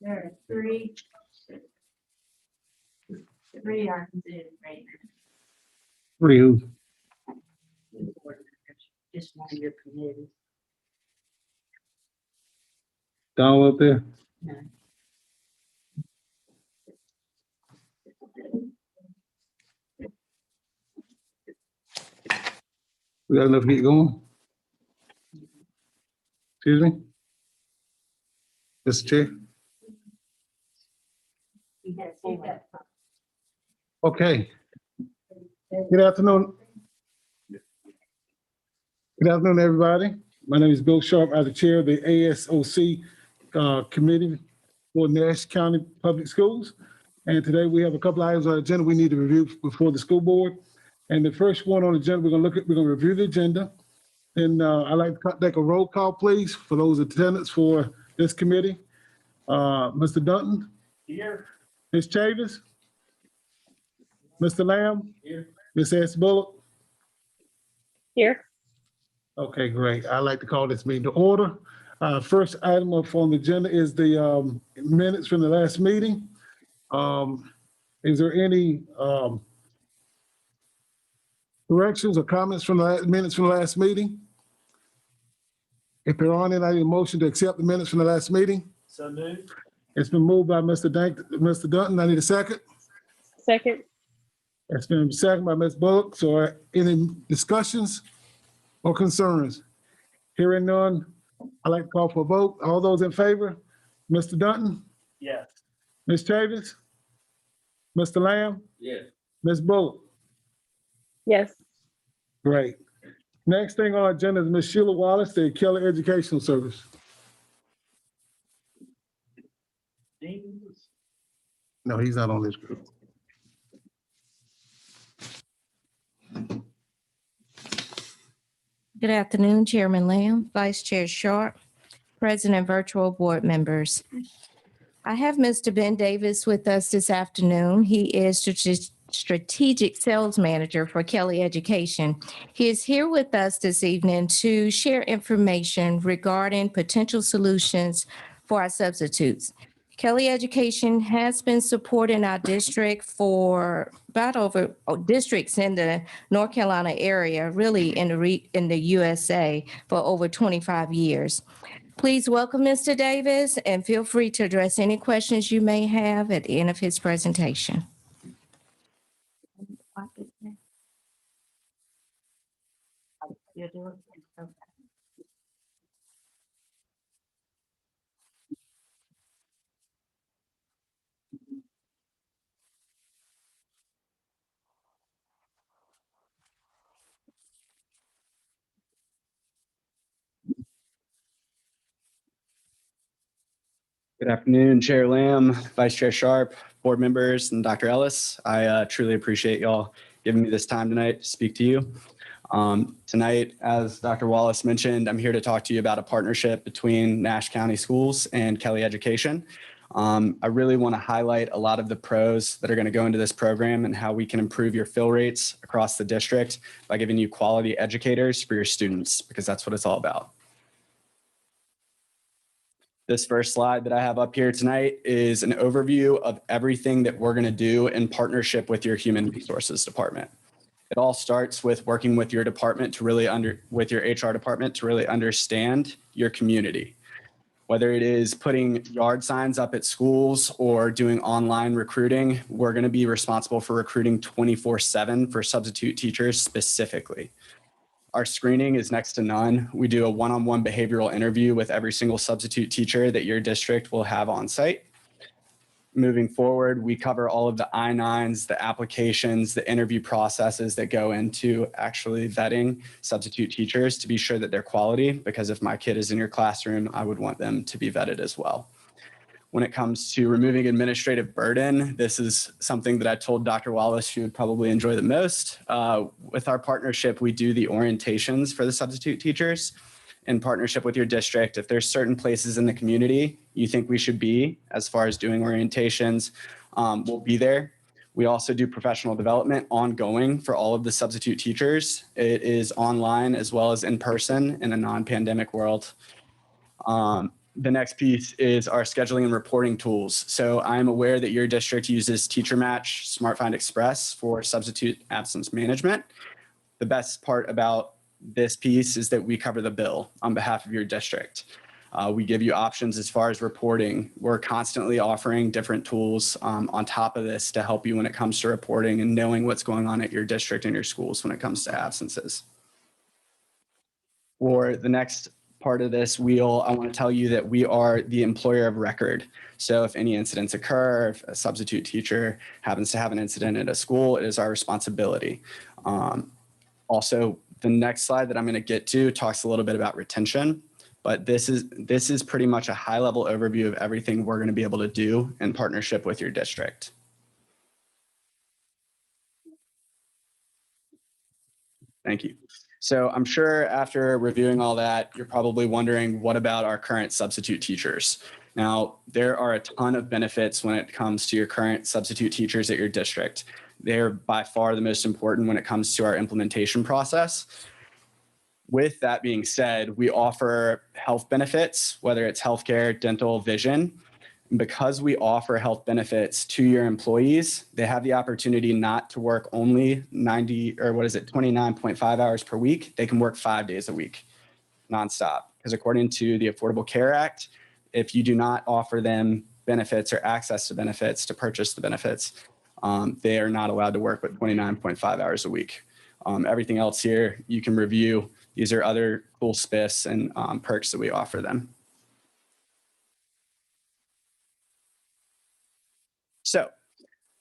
There are three are considered right Three who? now. Just one of your committees. Down up there? No. We got enough heat going? Excuse me? Mr. Chair? Okay. Good afternoon. Good afternoon, everybody. My name is Bill Sharp. I'm the chair of the ASOC Committee for Nash County Public Schools. And today we have a couple items on the agenda we need to review before the school board. And the first one on the agenda, we're gonna review the agenda. And I'd like to take a roll call, please, for those attendants for this committee. Mr. Dutton? Here. Ms. Chavis? Mr. Lamb? Here. Ms. S. Bullock? Here. Okay, great. I'd like to call this meeting to order. First item up on the agenda is the minutes from the last meeting. Is there any corrections or comments from the minutes from the last meeting? If there aren't any, I need a motion to accept the minutes from the last meeting. So moved. It's been moved by Mr. Dutton. I need a second. Second. It's been seconded by Ms. Bullock. So any discussions or concerns? Hearing none, I'd like to call for a vote. All those in favor? Mr. Dutton? Yes. Ms. Chavis? Mr. Lamb? Yes. Ms. Bullock? Yes. Great. Next thing on our agenda is Ms. Sheila Wallace, the Keller Educational Service. No, he's not on this group. Good afternoon, Chairman Lamb, Vice Chair Sharp, President and virtual board members. I have Mr. Ben Davis with us this afternoon. He is Strategic Sales Manager for Kelly Education. He is here with us this evening to share information regarding potential solutions for our substitutes. Kelly Education has been supporting our district for districts in the North Carolina area, really in the USA for over 25 years. Please welcome Mr. Davis and feel free to address any questions you may have at the end of his presentation. Good afternoon, Chair Lamb, Vice Chair Sharp, board members, and Dr. Ellis. I truly appreciate y'all giving me this time tonight to speak to you. Tonight, as Dr. Wallace mentioned, I'm here to talk to you about a partnership between Nash County Schools and Kelly Education. I really want to highlight a lot of the pros that are going to go into this program and how we can improve your fill rates across the district by giving you quality educators for your students, because that's what it's all about. This first slide that I have up here tonight is an overview of everything that we're going to do in partnership with your Human Resources Department. It all starts with working with your department to really with your HR department to really understand your community. Whether it is putting yard signs up at schools or doing online recruiting, we're going to be responsible for recruiting 24/7 for substitute teachers specifically. Our screening is next to none. We do a one-on-one behavioral interview with every single substitute teacher that your district will have on site. Moving forward, we cover all of the I-9s, the applications, the interview processes that go into actually vetting substitute teachers to be sure that they're quality, because if my kid is in your classroom, I would want them to be vetted as well. When it comes to removing administrative burden, this is something that I told Dr. Wallace she would probably enjoy the most. With our partnership, we do the orientations for the substitute teachers. in partnership with your district. If there's certain places in the community you think we should be as far as doing orientations, we'll be there. We also do professional development ongoing for all of the substitute teachers. It is online as well as in person in a non-pandemic world. The next piece is our scheduling and reporting tools. So I'm aware that your district uses Teacher Match, SmartFind Express for substitute absence management. The best part about this piece is that we cover the bill on behalf of your district. We give you options as far as reporting. We're constantly offering different tools on top of this to help you when it comes to reporting and knowing what's going on at your district and your schools when it comes to absences. For the next part of this wheel, I want to tell you that we are the employer of record. So if any incidents occur, if a substitute teacher happens to have an incident at a school, it is our responsibility. Also, the next slide that I'm going to get to talks a little bit about retention, but this is pretty much a high-level overview of everything we're going to be able to do in partnership with your district. Thank you. So I'm sure after reviewing all that, you're probably wondering, what about our current substitute teachers? Now, there are a ton of benefits when it comes to your current substitute teachers at your district. They're by far the most important when it comes to our implementation process. With that being said, we offer health benefits, whether it's healthcare, dental, vision. And because we offer health benefits to your employees, they have the opportunity not to work only 29.5 hours per week. They can work 5 days a week, nonstop. Because according to the Affordable Care Act, if you do not offer them benefits or access to benefits to purchase the benefits, they are not allowed to work but 29.5 hours a week. Everything else here you can review. These are other cool spiffs and perks that we offer them. So,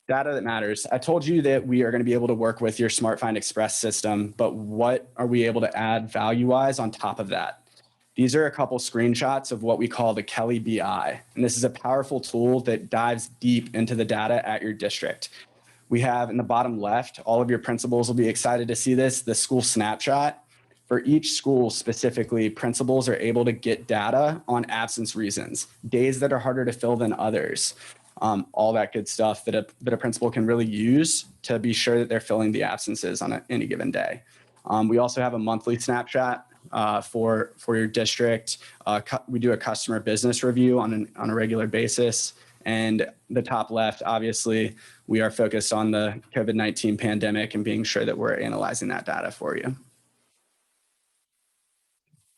data that matters. I told you that we are going to be able to work with your SmartFind Express system, but what are we able to add value-wise on top of that? These are a couple screenshots of what we call the Kelly BI, and this is a powerful tool that dives deep into the data at your district. We have in the bottom left, all of your principals will be excited to see this, the school snapshot. For each school specifically, principals are able to get data on absence reasons, days that are harder to fill than others. All that good stuff that a principal can really use to be sure that they're filling the absences on any given day. We also have a monthly snapshot for your district. We do a customer business review on a regular basis. And the top left, obviously, we are focused on the COVID-19 pandemic and being sure that we're analyzing that data for you.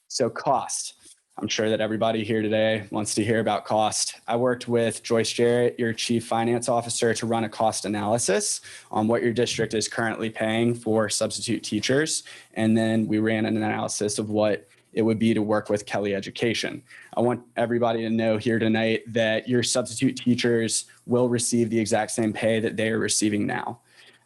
So cost. I'm sure that everybody here today wants to hear about cost. I worked with Joyce Jarrett, your Chief Finance Officer, to run a cost analysis on what your district is currently paying for substitute teachers. And then we ran an analysis of what it would be to work with Kelly Education. I want everybody to know here tonight that your substitute teachers will receive the exact same pay that they are receiving now.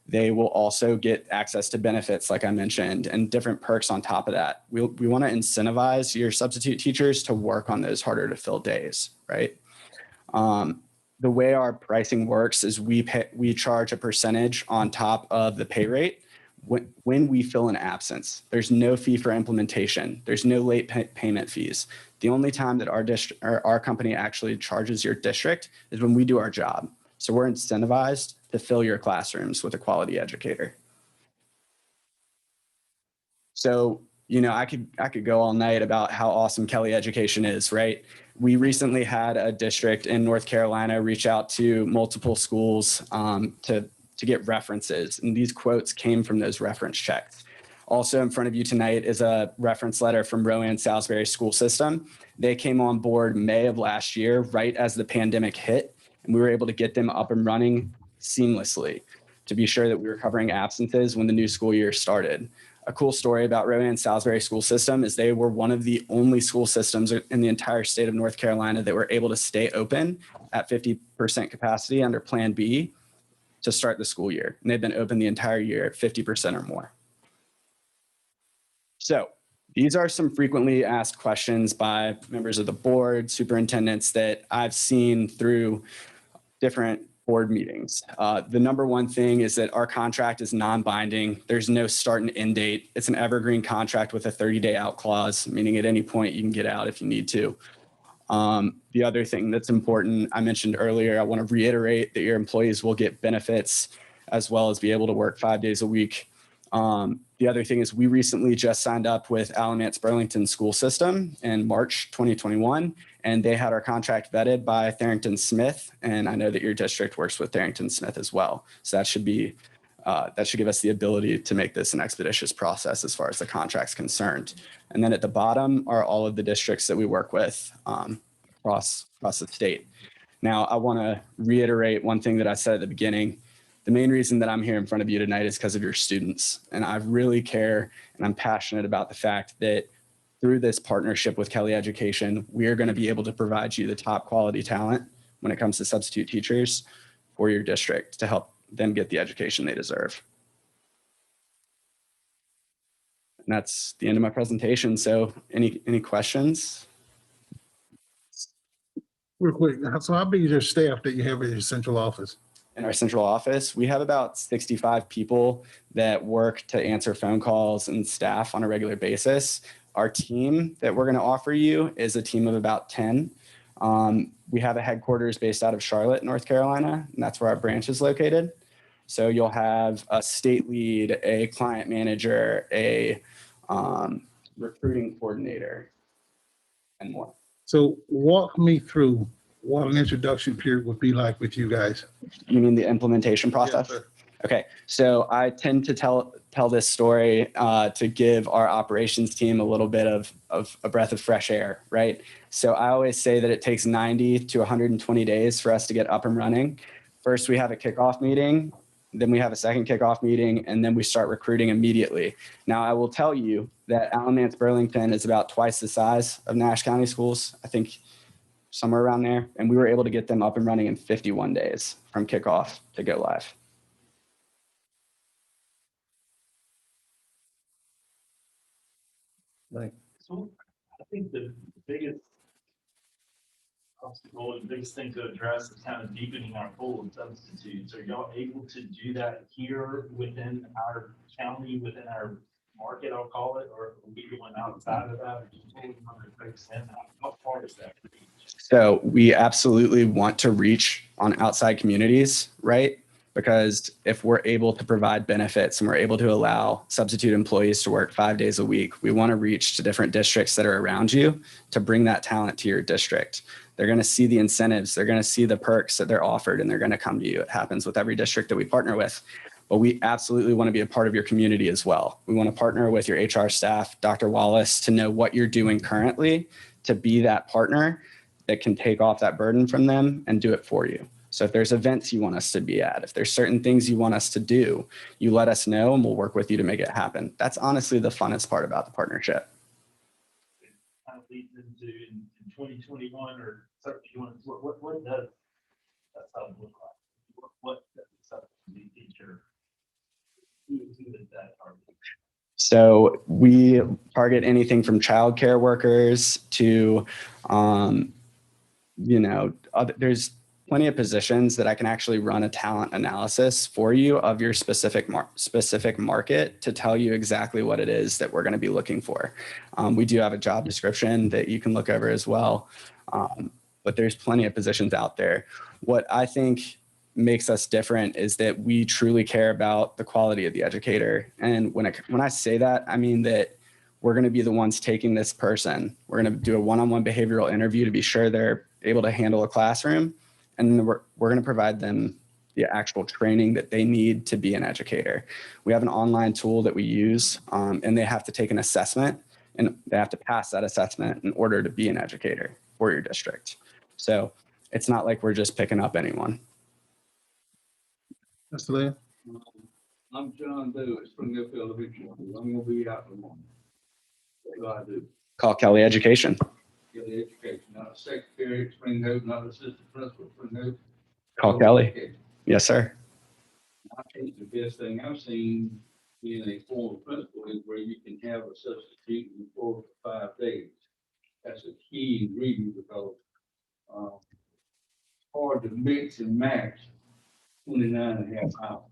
They will also get access to benefits, like I mentioned, and different perks on top of that. We want to incentivize your substitute teachers to work on those harder to fill days, right? The way our pricing works is we charge a percentage on top of the pay rate when we fill an absence. There's no fee for implementation. There's no late payment fees. The only time that our company actually charges your district is when we do our job. So we're incentivized to fill your classrooms with a quality educator. So, I could go all night about how awesome Kelly Education is, right? We recently had a district in North Carolina reach out to multiple schools to get references, and these quotes came from those reference checks. Also in front of you tonight is a reference letter from Rowan Salisbury School System. They came on board May of last year, right as the pandemic hit, and we were able to get them up and running seamlessly to be sure that we were covering absences when the new school year started. A cool story about Rowan Salisbury School System is they were one of the only school systems in the entire state of North Carolina that were able to stay open at 50% capacity under Plan B to start the school year. And they've been open the entire year at 50% or more. So these are some frequently asked questions by members of the board, superintendents, that I've seen through different board meetings. The number one thing is that our contract is non-binding. There's no start and end date. It's an evergreen contract with a 30-day out clause, meaning at any point you can get out if you need to. The other thing that's important, I mentioned earlier, I want to reiterate that your employees will get benefits as well as be able to work 5 days a week. The other thing is we recently just signed up with Alamance Burlington School System in March 2021, and they had our contract vetted by Tharrington Smith. And I know that your district works with Tharrington Smith as well. So that should be, that should give us the ability to make this an expeditious process as far as the contract's concerned. And then at the bottom are all of the districts that we work with across the state. Now, I want to reiterate one thing that I said at the beginning. The main reason that I'm here in front of you tonight is because of your students. And I really care and I'm passionate about the fact that through this partnership with Kelly Education, we are going to be able to provide you the top quality talent when it comes to substitute teachers for your district to help them get the education they deserve. And that's the end of my presentation. So any questions? Real quick, so how big is your staff that you have at your central office? In our central office, we have about 65 people that work to answer phone calls and staff on a regular basis. Our team that we're going to offer you is a team of about 10. We have a headquarters based out of Charlotte, North Carolina, and that's where our branch is located. So you'll have a state lead, a client manager, a recruiting coordinator, and more. So walk me through what an introduction period would be like with you guys. You mean the implementation process? Yes, sir. Okay, so I tend to tell this story to give our operations team a little bit of a breath of fresh air, right? So I always say that it takes 90 to 120 days for us to get up and running. First, we have a kickoff meeting, then we have a second kickoff meeting, and then we start recruiting immediately. Now, I will tell you that Alamance Burlington is about twice the size of Nash County Schools, I think somewhere around there. And we were able to get them up and running in 51 days from kickoff to go live. So I think the biggest obstacle and biggest thing to address is kind of deepening our pool of substitutes. Are y'all able to do that here within our county, within our market, I'll call it, or are we going outside of that? Or just pulling other folks in? How far is that reach? So we absolutely want to reach on outside communities, right? Because if we're able to provide benefits and we're able to allow substitute employees to work 5 days a week, we want to reach to different districts that are around you to bring that talent to your district. They're going to see the incentives, they're going to see the perks that they're offered, and they're going to come to you. It happens with every district that we partner with. But we absolutely want to be a part of your community as well. We want to partner with your HR staff, Dr. Wallace, to know what you're doing currently, to be that partner that can take off that burden from them and do it for you. So if there's events you want us to be at, if there's certain things you want us to do, you let us know and we'll work with you to make it happen. That's honestly the funnest part about the partnership. Kind of leads into in 2021 or certainly what does that sub look like? What does the substitute teacher, who is that target? So we target anything from childcare workers to, there's plenty of positions that I can actually run a talent analysis for you of your specific market to tell you exactly what it is that we're going to be looking for. We do have a job description that you can look over as well, but there's plenty of positions out there. What I think makes us different is that we truly care about the quality of the educator. And when I say that, I mean that we're going to be the ones taking this person. We're going to do a one-on-one behavioral interview to be sure they're able to handle a classroom. And then we're going to provide them the actual training that they need to be an educator. We have an online tool that we use, and they have to take an assessment, and they have to pass that assessment in order to be an educator for your district. So it's not like we're just picking up anyone. Mr. Lynn? I'm John Doe at Springfield Elementary School. I'm gonna be out in the morning. What do I do? Call Kelly Education. Get the education, not a secretary at Spring Hope, not an assistant principal at Spring Hope. Call Kelly. Yes, sir. I think the best thing I've seen in a formal principal is where you can have a substitute in 4 to 5 days. That's a key ingredient because it's hard to mix and match 29.5 hours.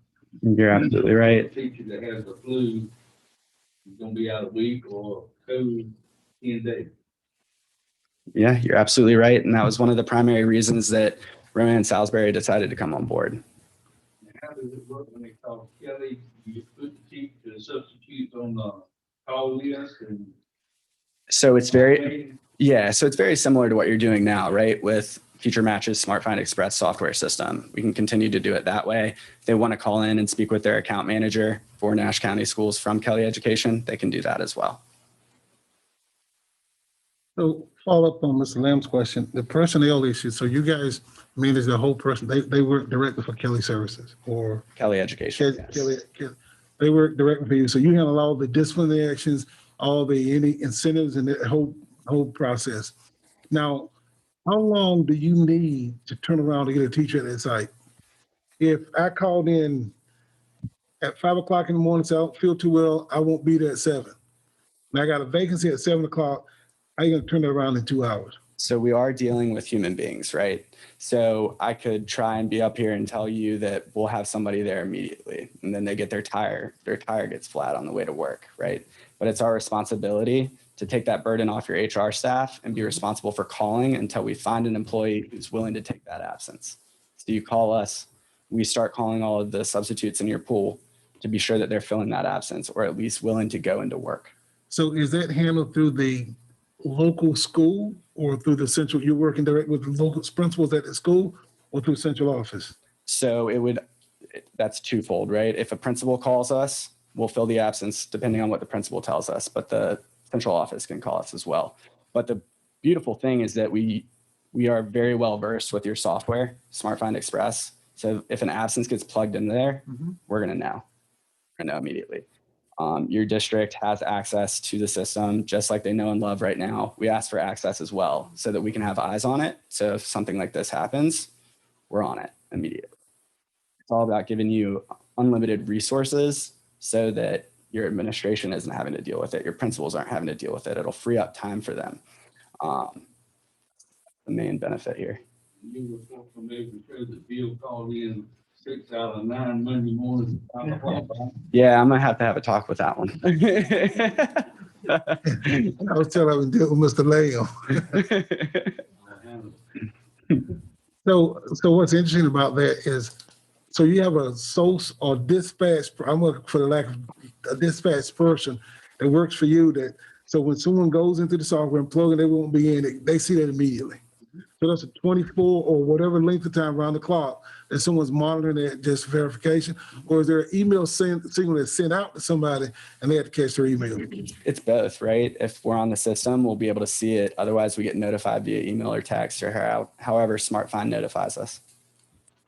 You're absolutely A right. teacher that has the flu is gonna be out a week or 10 days. Yeah, you're absolutely right. And that was one of the primary reasons that Rowan Salisbury decided to come on board. How does it work when they call Kelly? You put the teacher, the substitutes on the call list and. So it's very, yeah, so it's very similar to what you're doing now, right? With Future Matches Smart Find Express software system. We can continue to do it that way. If they want to call in and speak with their account manager for Nash County Schools from Kelly Education, they can do that as well. So follow up on Mr. Lamb's question, the personnel issue, so you guys manage the whole person, they work directly for Kelly Services or Kelly Education. Kelly, Yes. they work directly for you, so you handle all the disciplinary actions, all the, any incentives and the whole process. Now, how long do you need to turn around to get a teacher at that site? If I called in at 5 o'clock in the morning, say I don't feel too well, I won't be there at 7. And I got a vacancy at 7 o'clock, how you gonna turn it around in 2 hours? So we are dealing with human beings, right? So I could try and be up here and tell you that we'll have somebody there immediately, and then they get their tire gets flat on the way to work, right? But it's our responsibility to take that burden off your HR staff and be responsible for calling until we find an employee who's willing to take that absence. So you call us, we start calling all of the substitutes in your pool to be sure that they're filling that absence or at least willing to go into work. So is that handled through the local school or through the central, you're working direct with the local principals at the school or through central office? So that's twofold, right? If a principal calls us, we'll fill the absence depending on what the principal tells us, but the central office can call us as well. But the beautiful thing is that we are very well versed with your software, Smart Find Express. So if an absence gets plugged in there, we're gonna know immediately. Your district has access to the system, just like they know and love right now. We ask for access as well so that we can have eyes on it. So if something like this happens, we're on it immediately. It's all about giving you unlimited resources so that your administration isn't having to deal with it. Your principals aren't having to deal with it. It'll free up time for them. The main benefit here. You were so familiar with the Bill called in 6 out of 9 Monday morning. Yeah, I'm gonna have to have a talk with that one. I was telling him to deal with Mr. Lamb. So what's interesting about that is, so you have a source or dispatch, I'm looking for the lack of a dispatch person that works for you that, so when someone goes into the software and plug in, they won't be in, they see that immediately. So that's a 24 or whatever length of time around the clock that someone's monitoring that just verification, or is there an email signal that's sent out to somebody and they have to catch their email? It's both, right? If we're on the system, we'll be able to see it. Otherwise, we get notified via email or text or however SmartFind notifies us.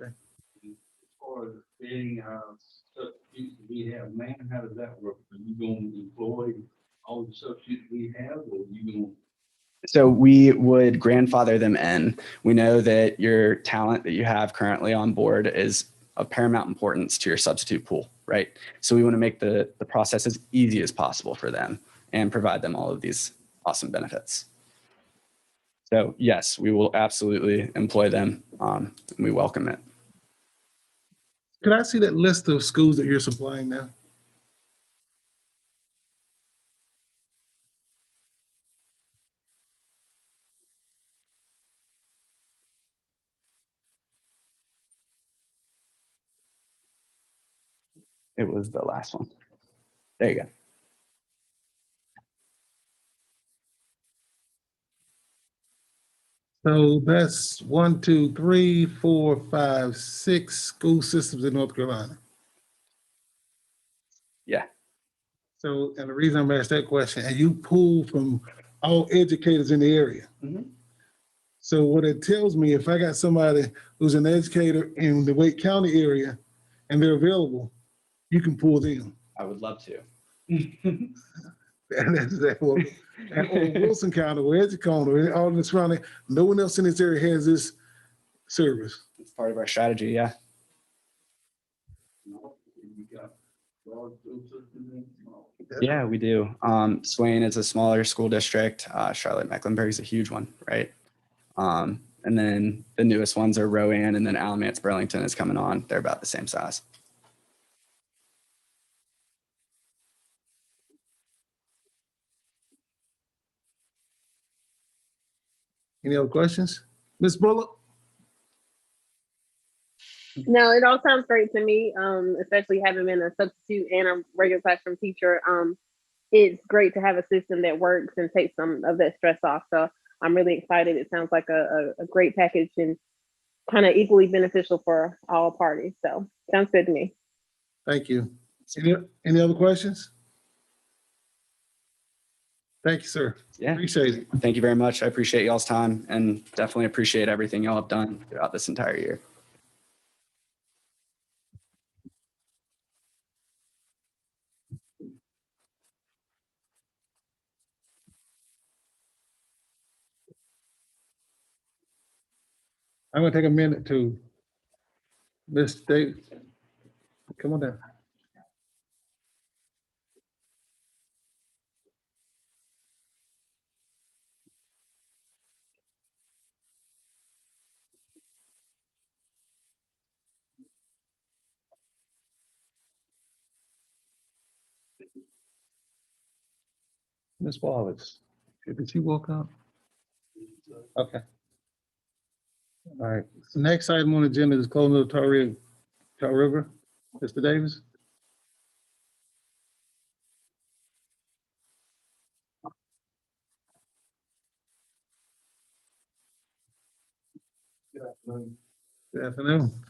As far as getting substitutes that we have now, how does that work? Are you going to employ all the substitutes we have, or are you going? So we would grandfather them in. We know that your talent that you have currently on board is of paramount importance to your substitute pool, right? So we want to make the process as easy as possible for them and provide them all of these awesome benefits. So yes, we will absolutely employ them. And we welcome it. Could I see that list of schools that you're supplying now? It was the last one. There you go. So that's 1, 2, 3, 4, 5, 6 school systems in North Carolina. Yeah. So, and the reason I'm asking that question, and you pull from all educators in the area. Mhm. So what it tells me, if I got somebody who's an educator in the Wake County area and they're available, you can pull them. I would love to. And that's exactly what, and Wilson County, or Edgecombe, or all the surrounding, no one else in this area has this service. It's part of our strategy. Yeah. Yeah, we do. Swain is a smaller school district. Charlotte Mecklenburg is a huge one, right? And And then the newest ones are Rowan, and then Alamance Burlington is coming on. They're about the same size. Any other questions? Ms. Bullock? No, it all sounds great to me, especially having been a substitute and a regular classroom teacher. It's great to have a system that works and takes some of that stress off. So I'm really excited. It sounds like a great package and kind of equally beneficial for all parties. So sounds good to me. Thank you. Any other questions? Thank you, sir. Yeah. Appreciate it. Thank you very much. I appreciate y'all's time and definitely appreciate everything y'all have done throughout this entire year. I'm gonna take a minute to Ms. Davis. Come on down. Ms. Wallace, did she walk out? Okay. All right, so next item on the agenda is closing of the Tar River. Mr. Davis? Good afternoon.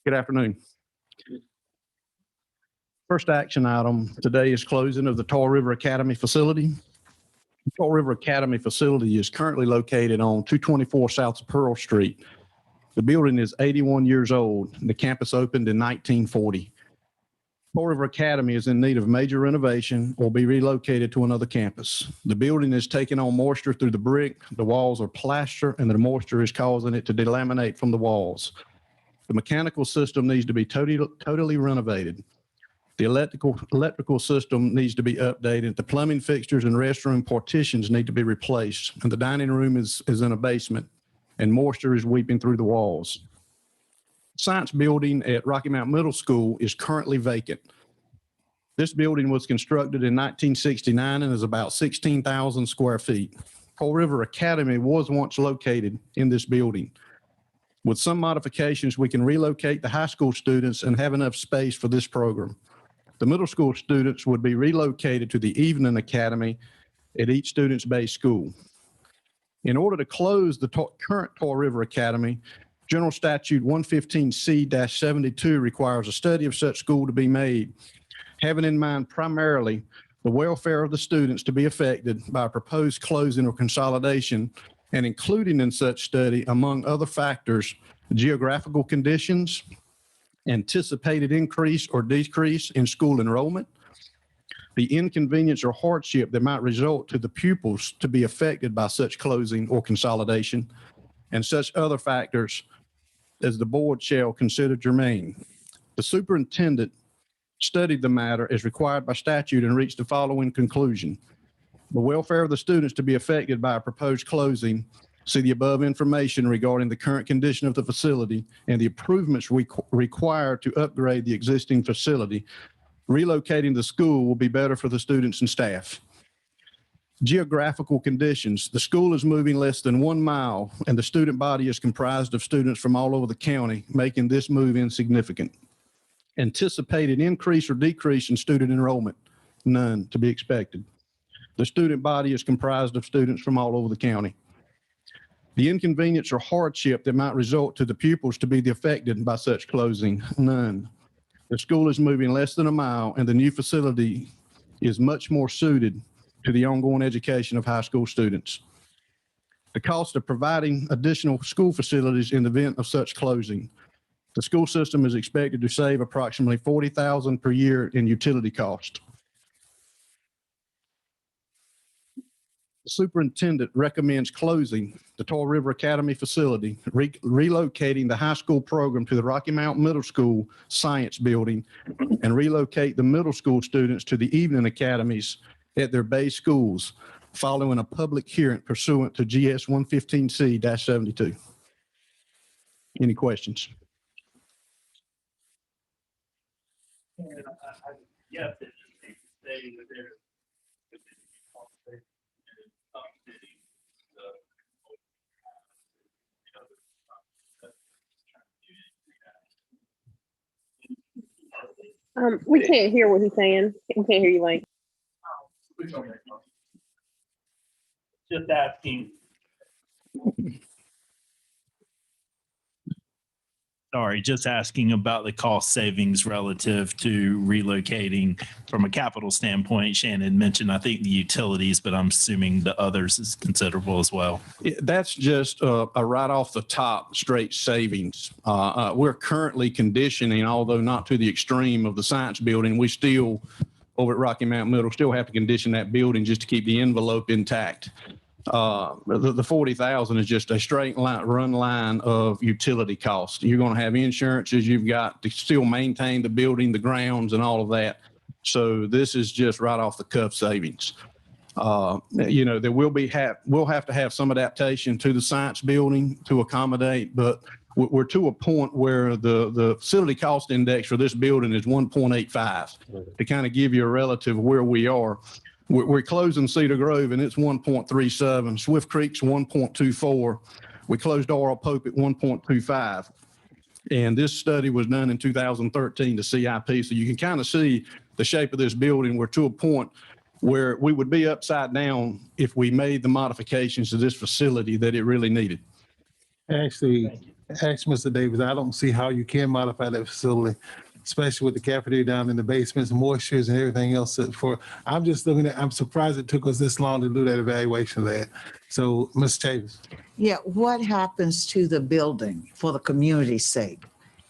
Good afternoon. First action item today is closing of the Tar River Academy facility. The Tar River Academy facility is currently located on 224 South Pearl Street. The building is 81 years old. The campus opened in 1940. Tar River Academy is in need of major renovation or be relocated to another campus. The building is taking on moisture through the brick. The walls are plaster and the moisture is causing it to delaminate from the walls. The mechanical system needs to be totally renovated. The electrical system needs to be updated. The plumbing fixtures and restroom partitions need to be replaced. And the dining room is in a basement and moisture is weeping through the walls. Science building at Rocky Mount Middle School is currently vacant. This building was constructed in 1969 and is about 16,000 square feet. Tar River Academy was once located in this building. With some modifications, we can relocate the high school students and have enough space for this program. The middle school students would be relocated to the evening academy at each student's base school. In order to close the current Tar River Academy, General Statute 115C-72 requires a study of such school to be made, having in mind primarily the welfare of the students to be affected by a proposed closing or consolidation, and including in such study, among other factors, geographical conditions, anticipated increase or decrease in school enrollment, the inconvenience or hardship that might result to the pupils to be affected by such closing or consolidation, and such other factors as the board shall consider germane. The superintendent studied the matter as required by statute and reached the following conclusion. The welfare of the students to be affected by a proposed closing, see the above information regarding the current condition of the facility and the improvements required to upgrade the existing facility. Relocating the school will be better for the students and staff. Geographical conditions. The school is moving less than 1 mile and the student body is comprised of students from all over the county, making this move insignificant. Anticipated increase or decrease in student enrollment, none to be expected. The student body is comprised of students from all over the county. The inconvenience or hardship that might result to the pupils to be affected by such closing, none. The school is moving less than 1 mile and the new facility is much more suited to the ongoing education of high school students. The cost of providing additional school facilities in the event of such closing. The school system is expected to save approximately $40,000 per year in utility cost. The superintendent recommends closing the Tar River Academy facility, relocating the high school program to the Rocky Mount Middle School Science Building, and relocate the middle school students to the evening academies at their base schools. following a public hearing pursuant to GS 115C-72. Any questions? Yes, it's just saying that there's. We can't hear what he's saying. We can't hear you, Lane. Just asking. Sorry, just asking about the cost savings relative to relocating from a capital standpoint. Shannon mentioned, I think, the utilities, but I'm assuming the others is considerable as well. That's just a right off the top straight savings. We're currently conditioning, although not to the extreme of the science building, we still, over at Rocky Mount Middle, still have to condition that building just to keep the envelope intact. The 40,000 is just a straight run line of utility costs. You're going to have insurances. You've got to still maintain the building, the grounds, and all of that. So this is just right off the cuff savings. There we'll have to have some adaptation to the science building to accommodate, but we're to a point where the facility cost index for this building is 1.85 to kind of give you a relative where we are. We're closing Cedar Grove and it's 1.37. Swift Creek's 1.24. We closed Oral Pope at 1.25. And this study was done in 2013 to CIP. So you can kind of see the shape of this building. We're to a point where we would be upside down if we made the modifications to this facility that it really needed. Actually, Mr. Davis, I don't see how you can modify that facility, especially with the cafeteria down in the basements, moistures and everything else. I'm just looking at, I'm surprised it took us this long to do that evaluation of that. So, Ms. Chavis. Yeah, what happens to the building for the community's sake?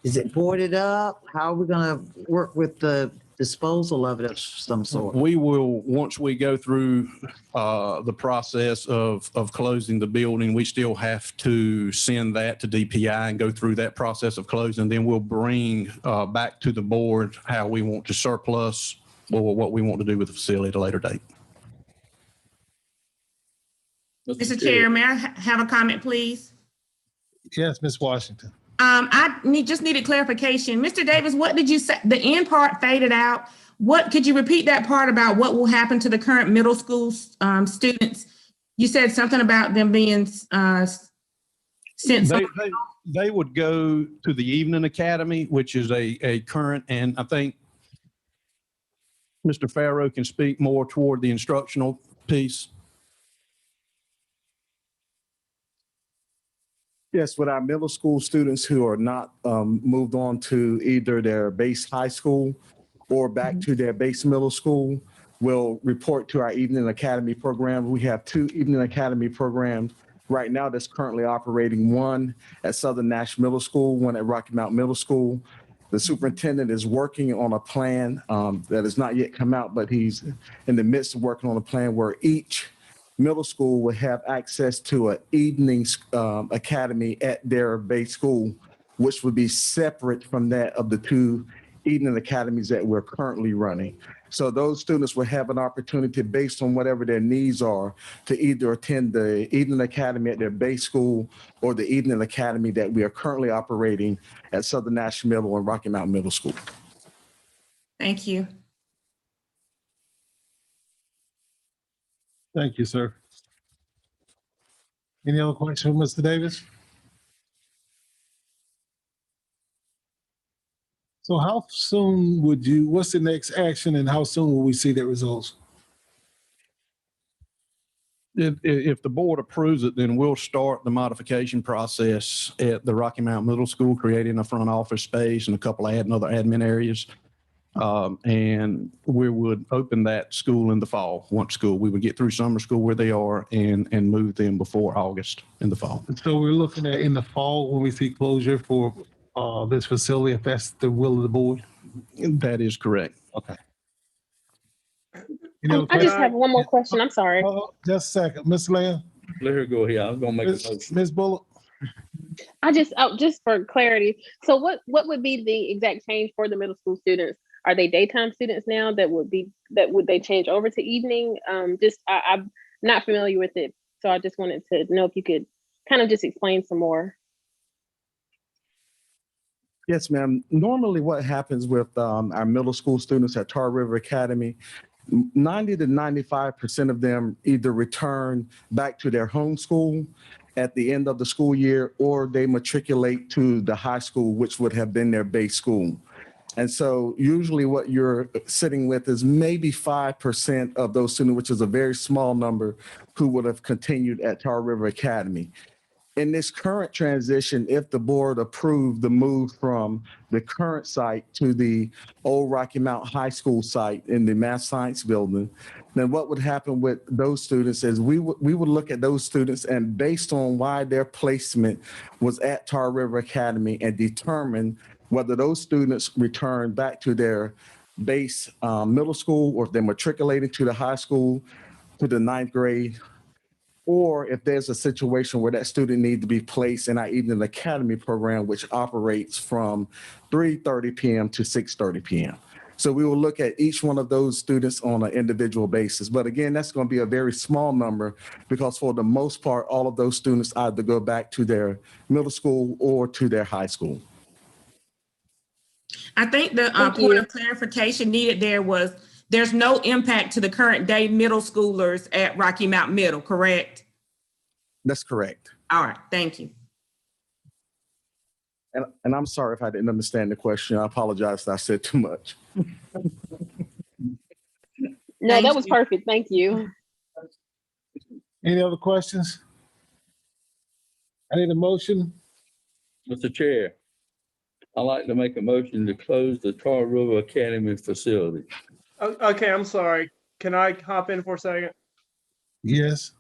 Is it boarded up? How are we gonna work with the disposal of it of some sort? We will, once we go through the process of closing the building, we still have to send that to DPI and go through that process of closing. Then we'll bring back to the board how we want to surplus or what we want to do with the facility at a later date. Mr. Chair, may I have a comment, please? Yes, Ms. Washington. Just needed clarification. Mr. Davis, what did you say? The end part faded out. What, could you repeat that part about what will happen to the current middle school students? You said something about them being sent. They would go to the Evening Academy, which is a current, and I think Mr. Farrow can speak more toward the instructional piece. Yes, with our middle school students who are not moved on to either their base high school or back to their base middle school, will report to our Evening Academy program. We have 2 Evening Academy programs right now that's currently operating, one at Southern Nash Middle School, one at Rocky Mount Middle School. The superintendent is working on a plan that has not yet come out, but he's in the midst of working on a plan where each middle school will have access to an evening academy at their base school, which would be separate from that of the 2 evening academies that we're currently running. So those students will have an opportunity based on whatever their needs are to either attend the evening academy at their base school or the evening academy that we are currently operating at Southern Nash Middle and Rocky Mount Middle School. Thank you. Thank you, sir. Any other questions, Mr. Davis? So how soon what's the next action and how soon will we see the results? If the board approves it, then we'll start the modification process at the Rocky Mount Middle School, creating a front office space and a couple of other admin areas. And we would open that school in the fall. We would get through summer school where they are and move them before August in the fall. So we're looking at in the fall when we see closure for this facility, if that's the will of the board? That is correct. Okay. I just have one more question. I'm sorry. Just a second. Ms. Lamb? Let her go here. I'm gonna make a motion. Ms. Bullock? Just for clarity. So what would be the exact change for the middle school students? Are they daytime students now that would they change over to evening? not familiar with it. So I just wanted to know if you could kind of just explain some more. Yes, ma'am. Normally what happens with our middle school students at Tar River Academy, 90 to 95% of them either return back to their home school at the end of the school year, or they matriculate to the high school, which would have been their base school. And so usually what you're sitting with is maybe 5% of those students, which is a very small number, who would have continued at Tar River Academy. In this current transition, if the board approved the move from the current site to the old Rocky Mount High School site in the Math Science Building, then what would happen with those students is we would look at those students, and based on why their placement was at Tar River Academy, and determine whether those students return back to their base middle school, or if they're matriculating to the high school to the 9th grade, or if there's a situation where that student needs to be placed in our Evening Academy program, which operates from 3:30 p.m. to 6:30 p.m. So we will look at each one of those students on an individual basis. But again, that's going to be a very small number, because for the most part, all of those students either go back to their middle school or to their high school. I think the Thank point you. of clarification needed there was there's no impact to the current day middle schoolers at Rocky Mount Middle, correct? That's correct. All right, thank you. And I'm sorry if I didn't understand the question. I apologize if I said too much. No, Thank that was you. perfect. Thank you. Any other questions? I need a motion. Mr. Chair, I'd like to make a motion to close the Tar River Academy facility. Okay, I'm sorry. Can I hop in for a second? Yes.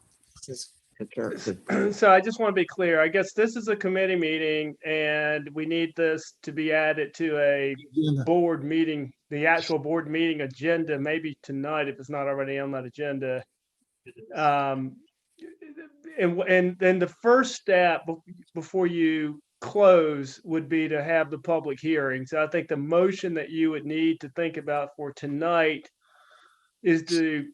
So I just want to be clear. I guess this is a committee meeting and we need this to be added to a board meeting, the actual board meeting agenda, maybe tonight if it's not already on that agenda. And then the first step before you close would be to have the public hearing. So I think the motion that you would need to think about for tonight is to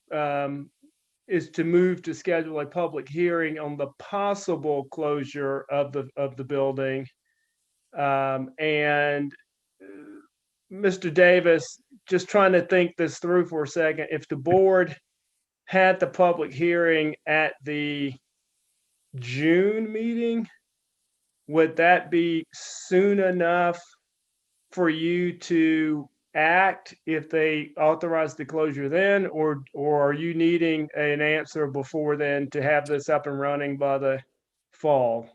move to schedule a public hearing on the possible closure of the building. And Mr. Davis, just trying to think this through for a second, if the board had the public hearing at the June meeting, would that be soon enough for you to act if they authorize the closure then, or are you needing an answer before then to have this up and running by the fall?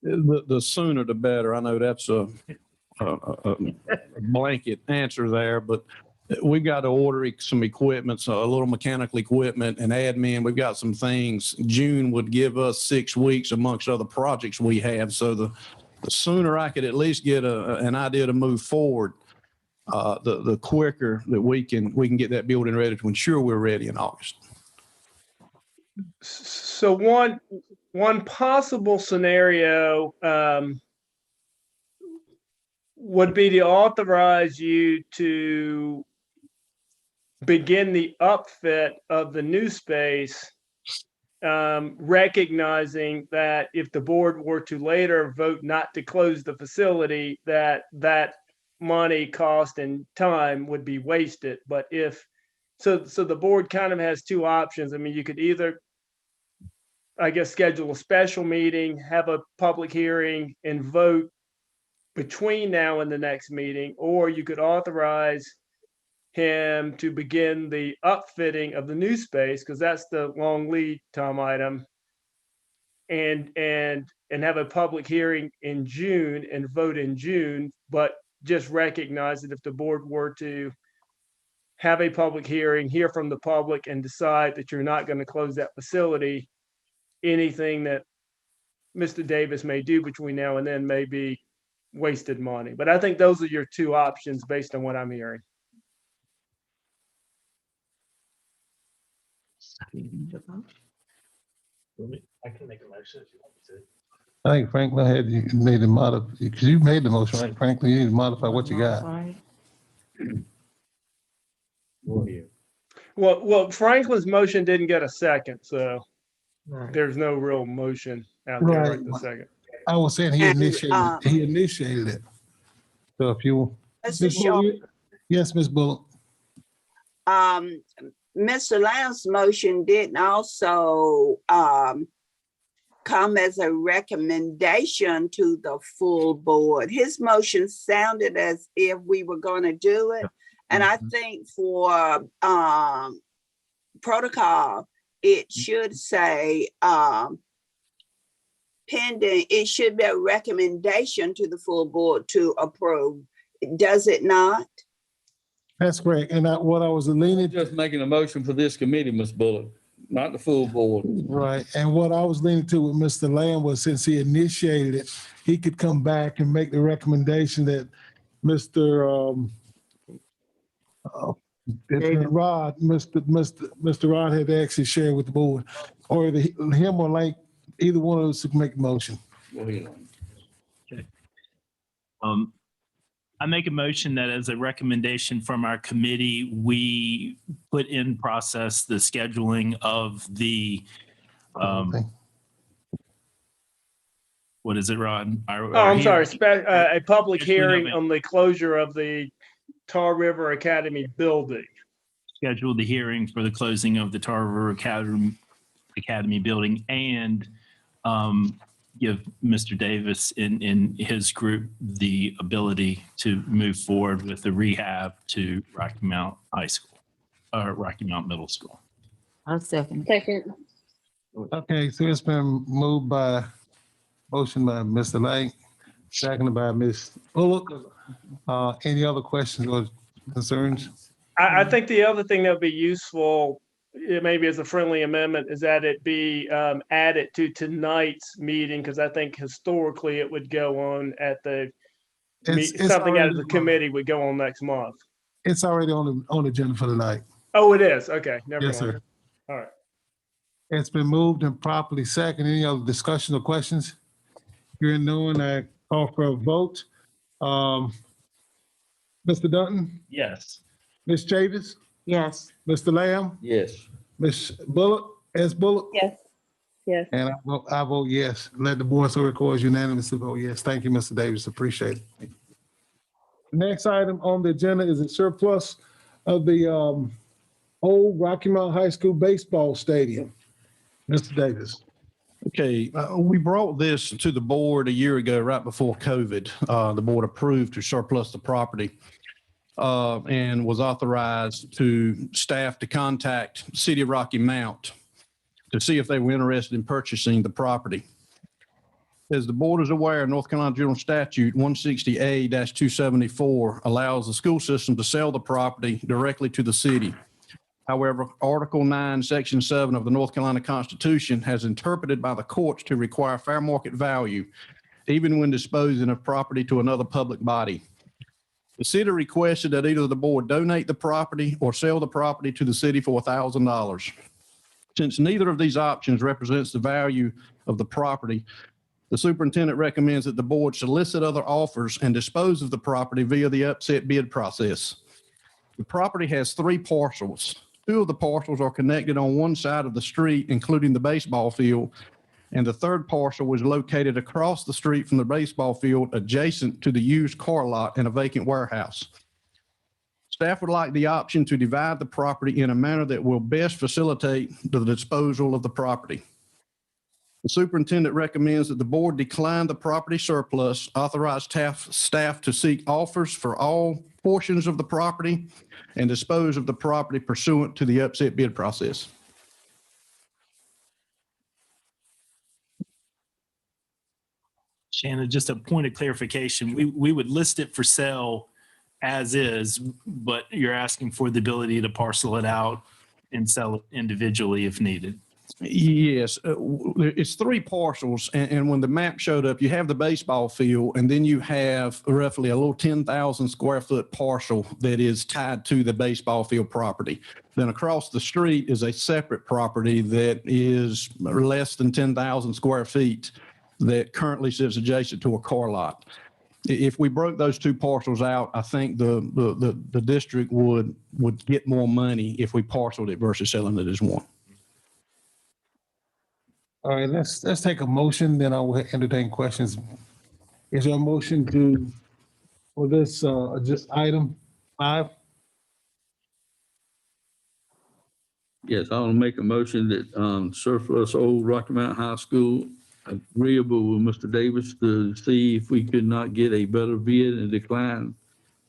The sooner the better. I know that's a blanket answer there, but we've got to order some equipment, so a little mechanical equipment and admin. We've got some things. June would give us 6 weeks amongst other projects we have. So the sooner I could at least get an idea to move forward, the quicker that we can get that building ready to ensure we're ready in August. So one possible scenario would be to authorize you to begin the upfit of the new space, recognizing that if the board were to later vote not to close the facility, that money, cost, and time would be wasted. But so the board kind of has two options. I mean, you could either, I guess, schedule a special meeting, have a public hearing, and vote between now and the next meeting, or you could authorize him to begin the upfitting of the new space, because that's the long lead time item, and have a public hearing in June and vote in June, but just recognize that if the board were to have a public hearing, hear from the public, and decide that you're not going to close that facility, anything that Mr. Davis may do between now and then may be wasted money. But I think those are your two options based on what I'm hearing. I can make a motion if you want me to. I think Franklin had you made the because you made the motion, right? Franklin, you need to modify what you got. Well, Franklin's motion didn't get a second, so there's no real motion out there right this second. I was saying he And, initiated it. So if you, Mr. Ms. Shaw, Bullock, yes, Ms. Bullock. Mr. Lamb's motion didn't also come as a recommendation to the full board. His motion sounded as if we were going to do it. And I think for protocol, it should say pending, it should be a recommendation to the full board to approve. Does it not? That's correct. And what I was leaning, Just making a motion for this committee, Ms. Bullock, not the full board. right, and what I was leaning to with Mr. Lamb was since he initiated it, he could come back and make the recommendation that Mr. Rod had actually shared with the board, or either him or like either one of us could make the motion. Go ahead. I make a motion that as a recommendation from our committee, we put in process the scheduling of the, Okay. what is it, Ron? Oh, I'm sorry, a public Scheduling of hearing it. on the closure of the Tar River Academy building. Schedule the hearing for the closing of the Tar River Academy building and give Mr. Davis in his group the ability to move forward with the rehab to Rocky Mount High School, or Rocky Mount Middle School. I'll second. Second. Okay, so it's been moved by, motion by Mr. Lang, seconded by Ms. Bullock. Any other questions or concerns? I think the other thing that would be useful, maybe as a friendly amendment, is that it be added to tonight's meeting, because I think historically it would go on at the, something out of the committee would go on next month. It's already on the agenda for tonight. Oh, it is? Okay, never Yes, mind. sir. All right. It's been moved and properly seconded. Any other discussion or questions? Hearing none, I call for a vote. Mr. Dutton, Yes. Ms. Chavis, Yes. Mr. Lamb, Yes. Ms. Bullock, S. Bullock, Yes. Yes. and I vote yes. Let the board so record unanimously vote yes. Thank you, Mr. Davis. Appreciate it. Next item on the agenda is a surplus of the old Rocky Mount High School baseball stadium. Mr. Davis. Okay, we brought this to the board a year ago, right before COVID. The board approved to surplus the property and was authorized to staff to contact City of Rocky Mount to see if they were interested in purchasing the property. As the board is aware, North Carolina General Statute 160A-274 allows the school system to sell the property directly to the city. However, Article 9, Section 7 of the North Carolina Constitution has interpreted by the courts to require fair market value, even when disposing of property to another public body. The city requested that either the board donate the property or sell the property to the city for $1,000. Since neither of these options represents the value of the property, the superintendent recommends that the board solicit other offers and dispose of the property via the upset bid process. The property has 3 parcels. 2 of the parcels are connected on one side of the street, including the baseball field, and the 3rd parcel was located across the street from the baseball field, adjacent to the used car lot and a vacant warehouse. Staff would like the option to divide the property in a manner that will best facilitate the disposal of the property. The superintendent recommends that the board decline the property surplus, authorize staff to seek offers for all portions of the property, and dispose of the property pursuant to the upset bid process. Shannon, just a point of clarification. We would list it for sale as is, but you're asking for the ability to parcel it out and sell it individually if needed. Yes, it's 3 parcels, and when the map showed up, you have the baseball field, and then you have roughly a little 10,000 square foot parcel that is tied to the baseball field property. Then across the street is a separate property that is less than 10,000 square feet that currently sits adjacent to a car lot. If we broke those two parcels out, I think the district would get more money if we parceled it versus selling it as one. All right, let's take a motion, then I will entertain questions. Is there a motion for this, just item 5? Yes, I'll make a motion that surplus old Rocky Mount High School, agreeable with Mr. Davis to see if we could not get a better bid and decline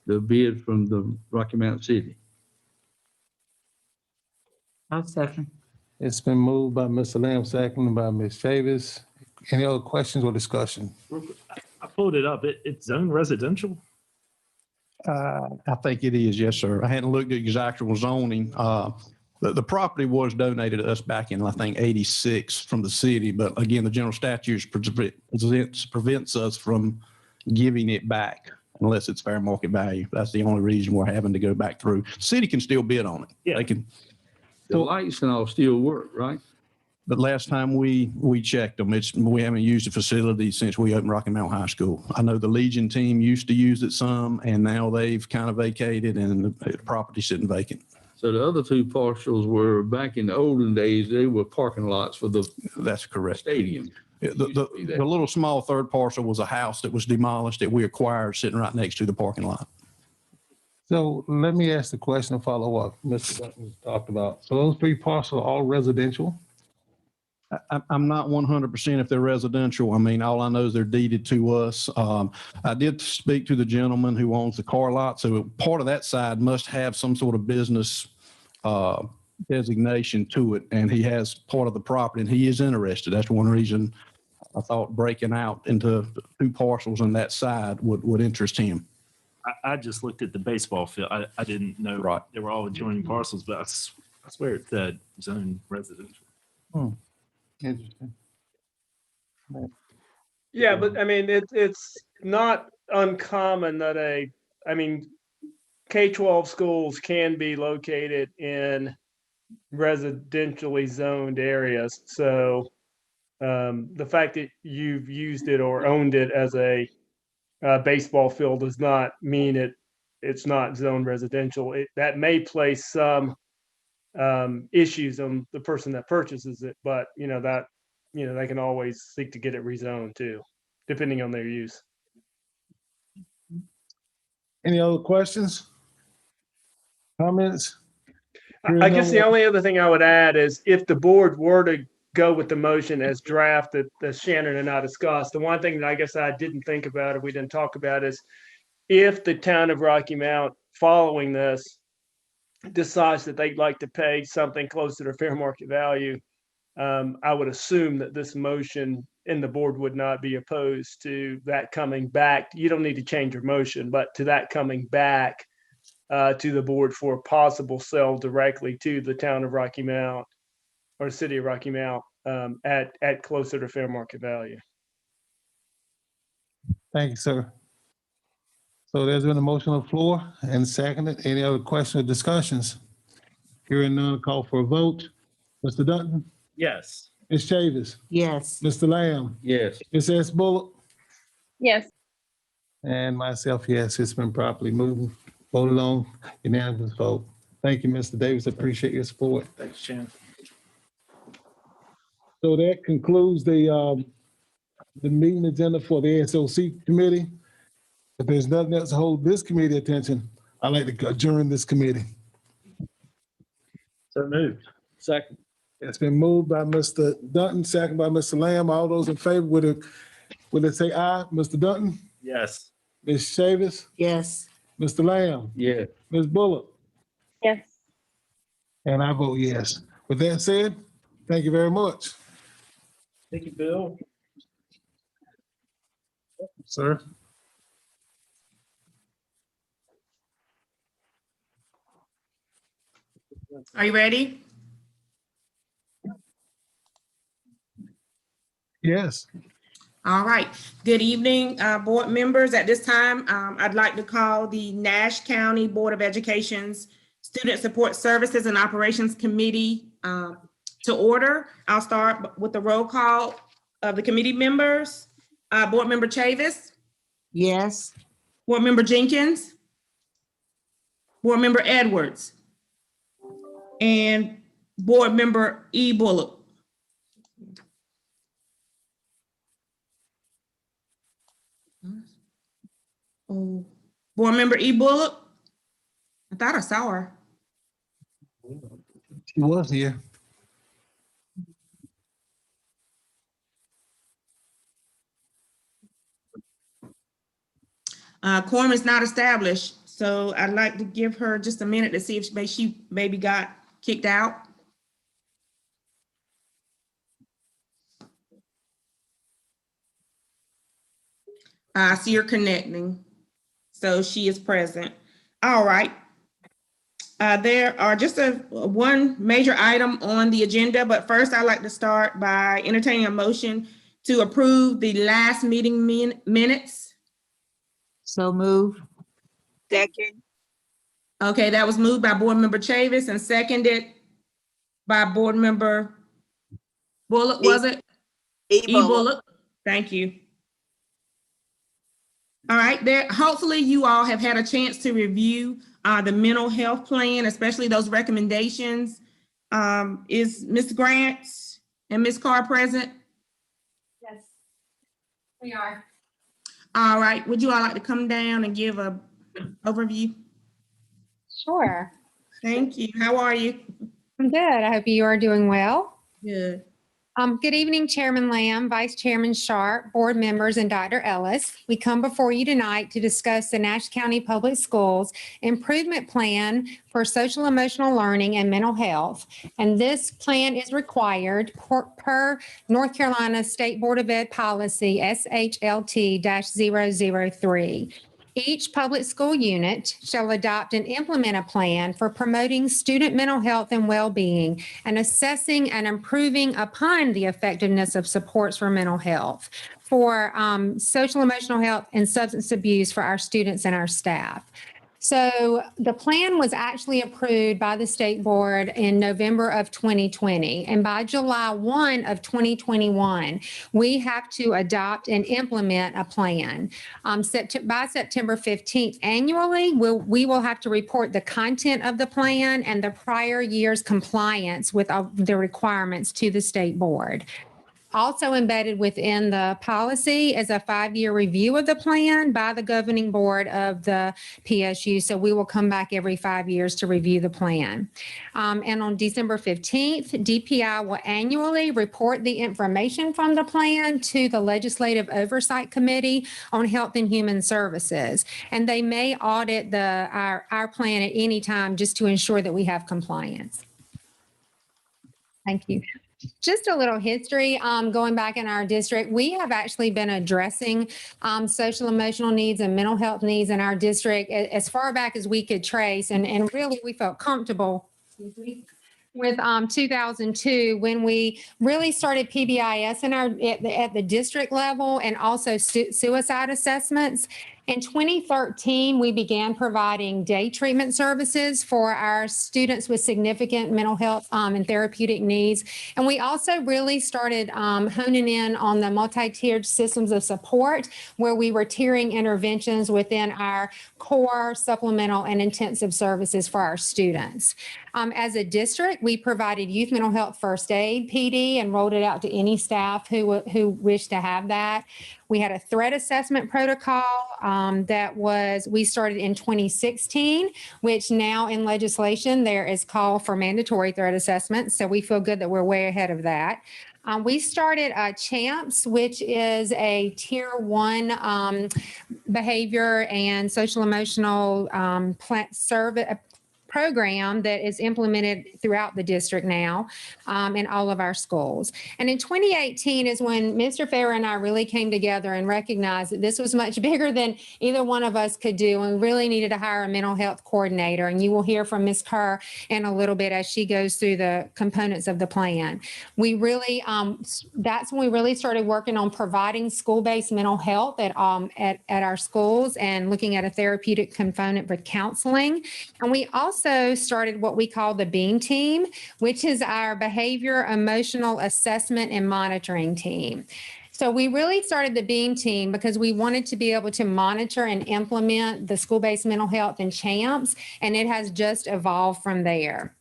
the bid from the Rocky Mount City. I'll second. It's been moved by Mr. Lamb, seconded by Ms. Chavis. Any other questions or discussion? I pulled it up. It's zone residential. I think it is, yes, sir. I hadn't looked at the actual zoning. The property was donated to us back in, I think, 86 from the city, but again, the general statutes prevents us from giving it back unless it's fair market value. That's the only reason we're having to go back through. City can still bid on it. Yeah. They can. The lights and all still work, right? But last time we checked them, we haven't used the facility since we opened Rocky Mount High School. I know the Legion team used to use it some, and now they've kind of vacated and the property's sitting vacant. So the other two parcels were back in the olden days, they were parking lots for the That's correct. stadium. The little small third parcel was a house that was demolished that we acquired sitting right next to the parking lot. So let me ask the question and follow up. Mr. Dutton talked about. So those 3 parcels are all residential? I'm not 100% if they're residential. I mean, all I know is they're deeded to us. I did speak to the gentleman who owns the car lot. So part of that side must have some sort of business designation to it. And he has part of the property and he is interested. That's one reason I thought breaking out into 2 parcels on that side would interest him. I just looked at the baseball field. I didn't know Right. they were all adjoining parcels, but I swear it said zone residential. Interesting. Yeah, but I mean, it's not uncommon that K-12 schools can be located in residentially zoned areas. So the fact that you've used it or owned it as a baseball field does not mean it's not zoned residential. That may place some issues on the person that purchases it, but they can always seek to get it rezoned too, depending on their use. Any other questions? Comments? I guess the only other thing I would add is if the board were to go with the motion as drafted that Shannon and I discussed, the one thing that I guess I didn't think about or we didn't talk about is if the town of Rocky Mount following this decides that they'd like to pay something closer to fair market value, I would assume that this motion in the board would not be opposed to that coming back. You don't need to change your motion, but to that coming back to the board for a possible sale directly to the town of Rocky Mount or city of Rocky Mount at closer to fair market value. Thank you, sir. So there's been a motion on the floor and seconded. Any other questions or discussions? Hearing none, call for a vote. Mr. Dutton? Yes. Ms. Chavis? Yes. Mr. Lamb? Yes. Ms. S. Bullock? Yes. And myself, yes, it's been properly moved, voted on, unanimous vote. Thank you, Mr. Davis. Appreciate your support. Thanks, Shannon. So that concludes the meeting agenda for the ASOC committee. If there's nothing else to hold this committee attention, I'd like to adjourn this committee. So moved. Second. It's been moved by Mr. Dutton, second by Mr. Lamb. All those in favor, would it say aye? Mr. Dutton? Yes. Ms. Chavis? Yes. Mr. Lamb? Yeah. Ms. Bullock? Yes. And I vote yes. With that said, thank you very much, Thank you, Bill. sir. Are you ready? Yes. All right. Good evening, board members. At this time, I'd like to call the Nash County Board of Education's Student Support Services and Operations Committee to order. I'll start with the roll call of the committee members. Board Member Chavis, Yes. Board Member Jenkins, Board Member Edwards, and Board Member E. Bullock. Oh, Board Member E. Bullock? I thought I saw her. She was here. Quorum is not established, so I'd like to give her just a minute to see if she maybe got kicked out. I see her connecting, so she is present. All right. There are just one major item on the agenda, but first I'd like to start by entertaining a motion to approve the last meeting minutes. So move. Second, Okay, that was moved by Board Member Chavis and seconded by Board Member Bullock, was it? E. E. Bullock. Bullock, thank you. All right, hopefully you all have had a chance to review the mental health plan, especially those recommendations. Is Ms. Grant and Ms. Carr present? Yes, we are. All right, would you all like to come down and give a overview? Sure. Thank you. How are you? I'm good. I hope you are doing well. Good. Good evening, Chairman Lamb, Vice Chairman Sharp, board members, and Dr. Ellis. We come before you tonight to discuss the Nash County Public Schools Improvement Plan for Social Emotional Learning and Mental Health. And this plan is required per North Carolina State Board of Ed Policy SHLT-003. Each public school unit shall adopt and implement a plan for promoting student mental health and well-being and assessing and improving upon the effectiveness of supports for mental health, for social emotional health and substance abuse for our students and our staff. So the plan was actually approved by the state board in November of 2020. And by July 1 of 2021, we have to adopt and implement a plan. By September 15th annually, we will have to report the content of the plan and the prior year's compliance with the requirements to the state board. Also embedded within the policy is a 5-year review of the plan by the governing board of the PSU. So we will come back every 5 years to review the plan. And on December 15th, DPI will annually report the information from the plan to the Legislative Oversight Committee on Health and Human Services. And they may audit our plan at any time just to ensure that we have compliance. Thank you. Just a little history, going back in our district, we have actually been addressing social emotional needs and mental health needs in our district as far back as we could trace. And really, we felt comfortable with 2002 when we really started PBIS at the district level and also suicide assessments. In 2013, we began providing day treatment services for our students with significant mental health and therapeutic needs. And we also really started honing in on the multi-tiered systems of support, where we were tiering interventions within our core, supplemental, and intensive services for our students. As a district, we provided youth mental health first aid PD and rolled it out to any staff who wished to have that. We had a threat assessment protocol we started in 2016, which now in legislation, there is call for mandatory threat assessments. So we feel good that we're way ahead of that. We started CHAMPS, which is a tier 1 behavior and social emotional program that is implemented throughout the district now in all of our schools. And in 2018 is when Mr. Farrer and I really came together and recognized that this was much bigger than either one of us could do, and we really needed to hire a mental health coordinator. And you will hear from Ms. Kerr in a little bit as she goes through the components of the plan. We really, that's when we really started working on providing school-based mental health at our schools and looking at a therapeutic component for counseling. And we also started what we call the BEAM team, which is our behavior, emotional assessment, and monitoring team. So we really started the BEAM team because we wanted to be able to monitor and implement the school-based mental health and CHAMPS, and it has just evolved from there.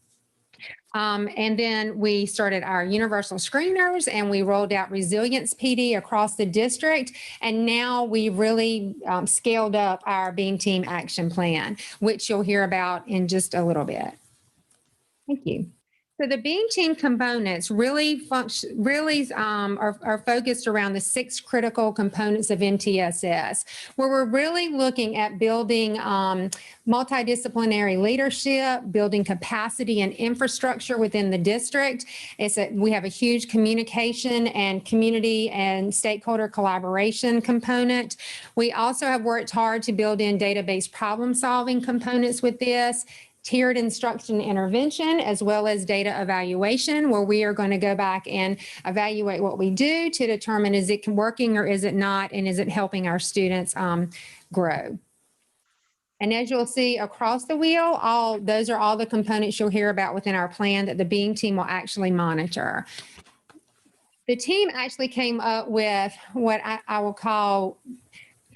And then we started our universal screeners and we rolled out Resilience PD across the district. And now we really scaled up our BEAM team action plan, which you'll hear about in just a little bit. Thank you. So the BEAM team components really are focused around the 6 critical components of MTSS, where we're really looking at building multidisciplinary leadership, building capacity and infrastructure within the district. We have a huge communication and community and stakeholder collaboration component. We also have worked hard to build in database problem solving components with this, tiered instruction intervention, as well as data evaluation, where we are going to go back and evaluate what we do to determine is it working or is it not, and is it helping our students grow. And as you'll see across the wheel, those are all the components you'll hear about within our plan that the BEAM team will actually monitor. The team actually came up with what I will call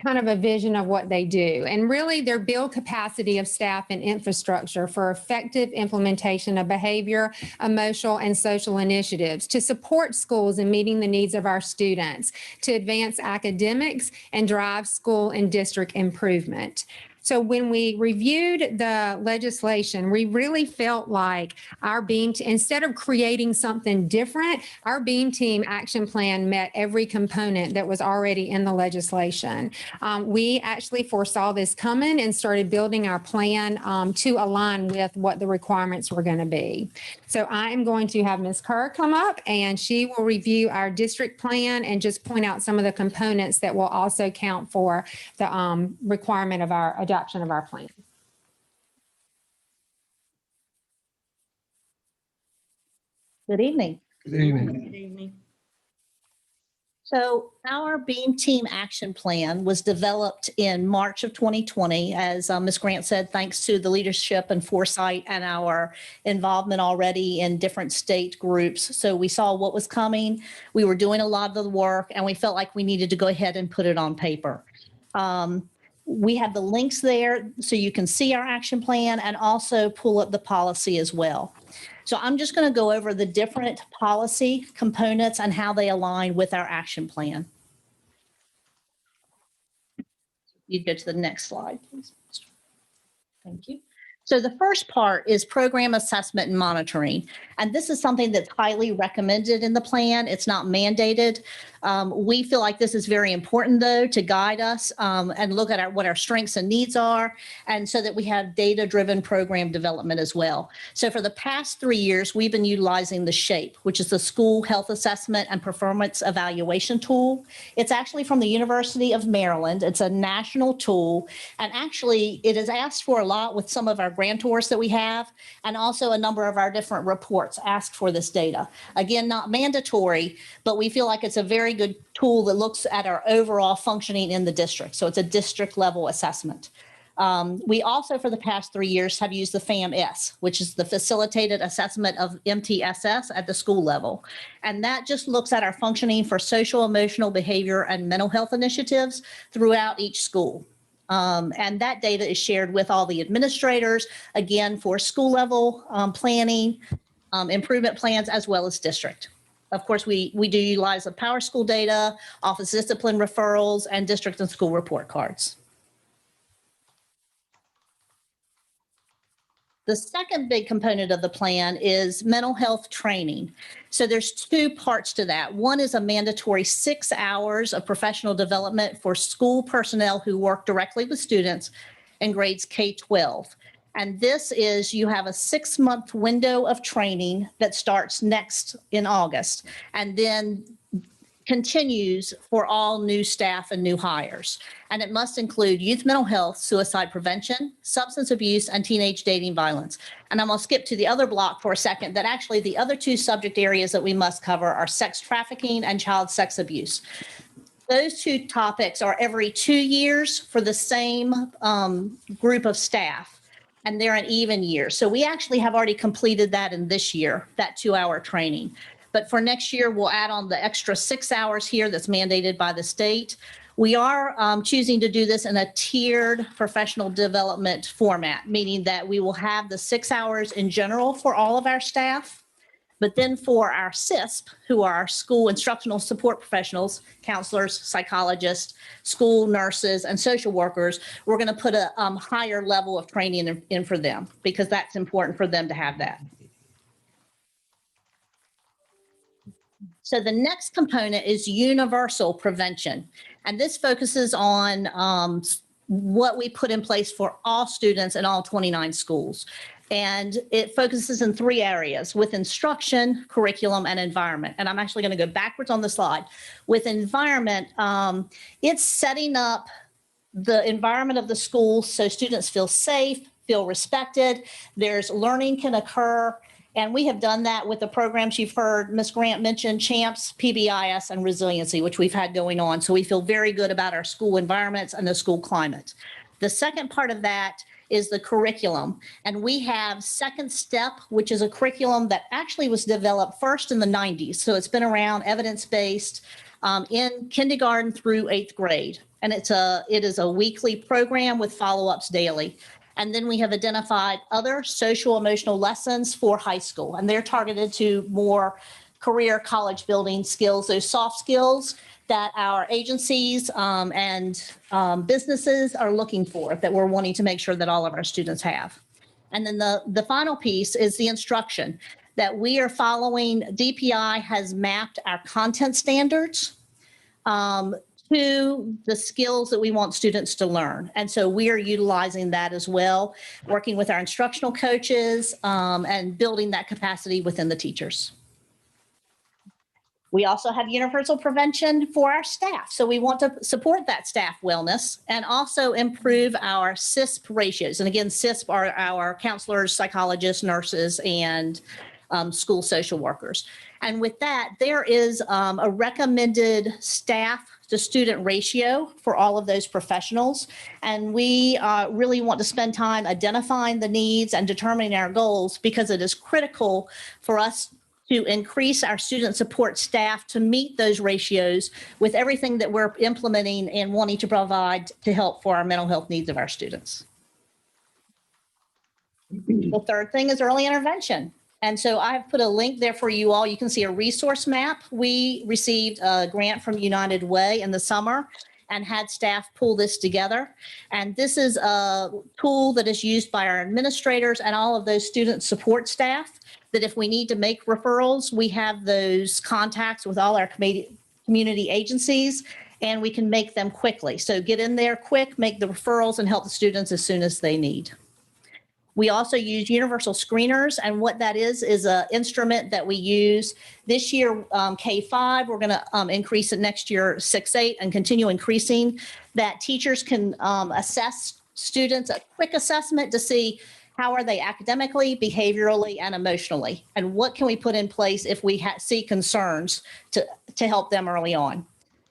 kind of a vision of what they do. And really their build capacity of staff and infrastructure for effective implementation of behavior, emotional, and social initiatives to support schools in meeting the needs of our students, to advance academics and drive school and district improvement. So when we reviewed the legislation, we really felt like our BEAM, instead of creating something different, our BEAM team action plan met every component that was already in the legislation. We actually foresaw this coming and started building our plan to align with what the requirements were going to be. So I am going to have Ms. Kerr come up and she will review our district plan and just point out some of the components that will also count for the requirement of our adoption of our plan. Good evening. Good evening. Good evening. So our BEAM team action plan was developed in March of 2020, as Ms. Grant said, thanks to the leadership and foresight and our involvement already in different state groups. So we saw what was coming. We were doing a lot of the work and we felt like we needed to go ahead and put it on paper. We have the links there so you can see our action plan and also pull up the policy as well. So I'm just going to go over the different policy components and how they align with our action plan. You go to the next slide, please. Thank you. So the first part is program assessment and monitoring. And this is something that's highly recommended in the plan. It's not mandated. We feel like this is very important, though, to guide us and look at what our strengths and needs are, and so that we have data-driven program development as well. So for the past 3 years, we've been utilizing the SHAPE, which is the School Health Assessment and Performance Evaluation Tool. It's actually from the University of Maryland. It's a national tool, and actually it is asked for a lot with some of our grantors that we have, and also a number of our different reports ask for this data. Again, not mandatory, but we feel like it's a very good tool that looks at our overall functioning in the district. So it's a district level assessment. We also, for the past 3 years, have used the FAMS, which is the Facilitated Assessment of MTSS at the school level. And that just looks at our functioning for social, emotional, behavior, and mental health initiatives throughout each school. And that data is shared with all the administrators, again, for school level planning, improvement plans, as well as district. Of course, we do utilize the Power School data, office discipline referrals, and district and school report cards. The second big component of the plan is mental health training. So there's 2 parts to that. One is a mandatory 6 hours of professional development for school personnel who work directly with students in grades K-12. And this is, you have a 6-month window of training that starts next in August and then continues for all new staff and new hires. And it must include youth mental health, suicide prevention, substance abuse, and teenage dating violence. And I'm going to skip to the other block for a second, that actually the other 2 subject areas that we must cover are sex trafficking and child sex abuse. Those 2 topics are every 2 years for the same group of staff. And they're an even year. So we actually have already completed that in this year, that 2-hour training. But for next year, we'll add on the extra 6 hours here that's mandated by the state. We are choosing to do this in a tiered professional development format, meaning that we will have the 6 hours in general for all of our staff. But then for our CISP, who are our school instructional support professionals, counselors, psychologists, school nurses, and social workers, we're going to put a higher level of training in for them because that's important for them to have that. So the next component is universal prevention. And this focuses on what we put in place for all students in all 29 schools. And it focuses in 3 areas: with instruction, curriculum, and environment. And I'm actually going to go backwards on the slide. With environment, it's setting up the environment of the school so students feel safe, feel respected, there's learning can occur. And we have done that with the programs you've heard Ms. Grant mention, CHAMPS, PBIS, and resiliency, which we've had going on. So we feel very good about our school environments and the school climate. The second part of that is the curriculum. And we have Second Step, which is a curriculum that actually was developed first in the 90s. So it's been around, evidence-based, in kindergarten through 8th grade. And it is a weekly program with follow-ups daily. And then we have identified other social emotional lessons for high school, and they're targeted to more career college building skills, those soft skills that our agencies and businesses are looking for, that we're wanting to make sure that all of our students have. And then the final piece is the instruction that we are following. DPI has mapped our content standards to the skills that we want students to learn. And so we are utilizing that as well, working with our instructional coaches and building that capacity within the teachers. We also have universal prevention for our staff. So we want to support that staff wellness and also improve our CISP ratios. And again, CISP are our counselors, psychologists, nurses, and school social workers. And with that, there is a recommended staff to student ratio for all of those professionals. And we really want to spend time identifying the needs and determining our goals, because it is critical for us to increase our student support staff to meet those ratios with everything that we're implementing and wanting to provide to help for our mental health needs of our students. The third thing is early intervention. And so I've put a link there for you all. You can see a resource map. We received a grant from United Way in the summer and had staff pull this together. And this is a tool that is used by our administrators and all of those student support staff, that if we need to make referrals, we have those contacts with all our community agencies, and we can make them quickly. So get in there quick, make the referrals, and help the students as soon as they need. We also use universal screeners, and what that is an instrument that we use this year, K-5. We're going to increase it next year, 6-8, and continue increasing that. Teachers can assess students, a quick assessment to see how are they academically, behaviorally, and emotionally, and what can we put in place if we see concerns to help them early on.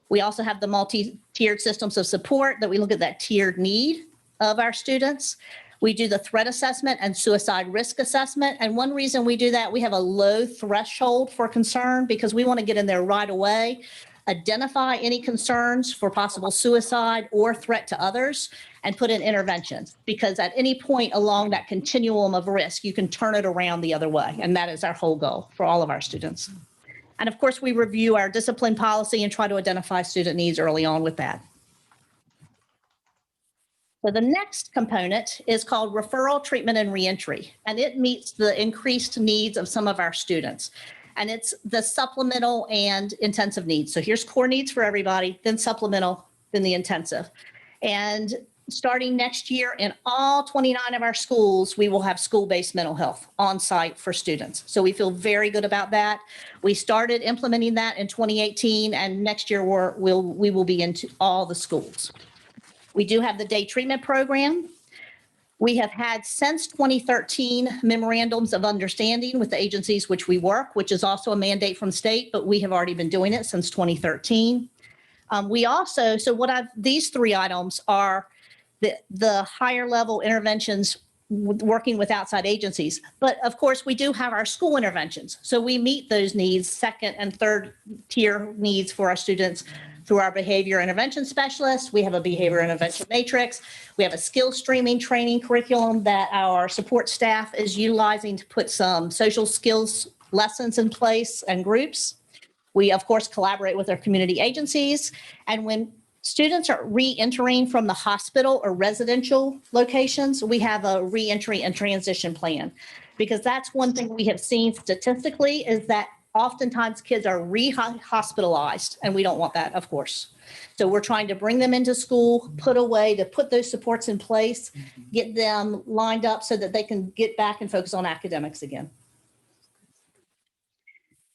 We also have the multi-tiered systems of support that we look at that tiered need of our students. We do the threat assessment and suicide risk assessment. And one reason we do that, we have a low threshold for concern because we want to get in there right away, identify any concerns for possible suicide or threat to others, and put in interventions. Because at any point along that continuum of risk, you can turn it around the other way. And that is our whole goal for all of our students. And of course, we review our discipline policy and try to identify student needs early on with that. So the next component is called referral, treatment, and reentry, and it meets the increased needs of some of our students. And it's the supplemental and intensive needs. So here's core needs for everybody, then supplemental, then the intensive. And starting next year in all 29 of our schools, we will have school-based mental health on site for students. So we feel very good about that. We started implementing that in 2018, and next year we will be into all the schools. We do have the day treatment program. We have had since 2013 memorandums of understanding with the agencies which we work, which is also a mandate from state, but we have already been doing it since 2013. We also, these 3 items are the higher level interventions working with outside agencies. But of course, we do have our school interventions. So we meet those needs, second and third tier needs for our students through our behavior intervention specialists. We have a behavior intervention matrix. We have a skill streaming training curriculum that our support staff is utilizing to put some social skills lessons in place and groups. We, of course, collaborate with our community agencies. And when students are re-entering from the hospital or residential locations, we have a re-entry and transition plan. Because that's one thing we have seen statistically is that oftentimes kids are re-hospitalized, and we don't want that, of course. So we're trying to bring them into school, put away to put those supports in place, get them lined up so that they can get back and focus on academics again.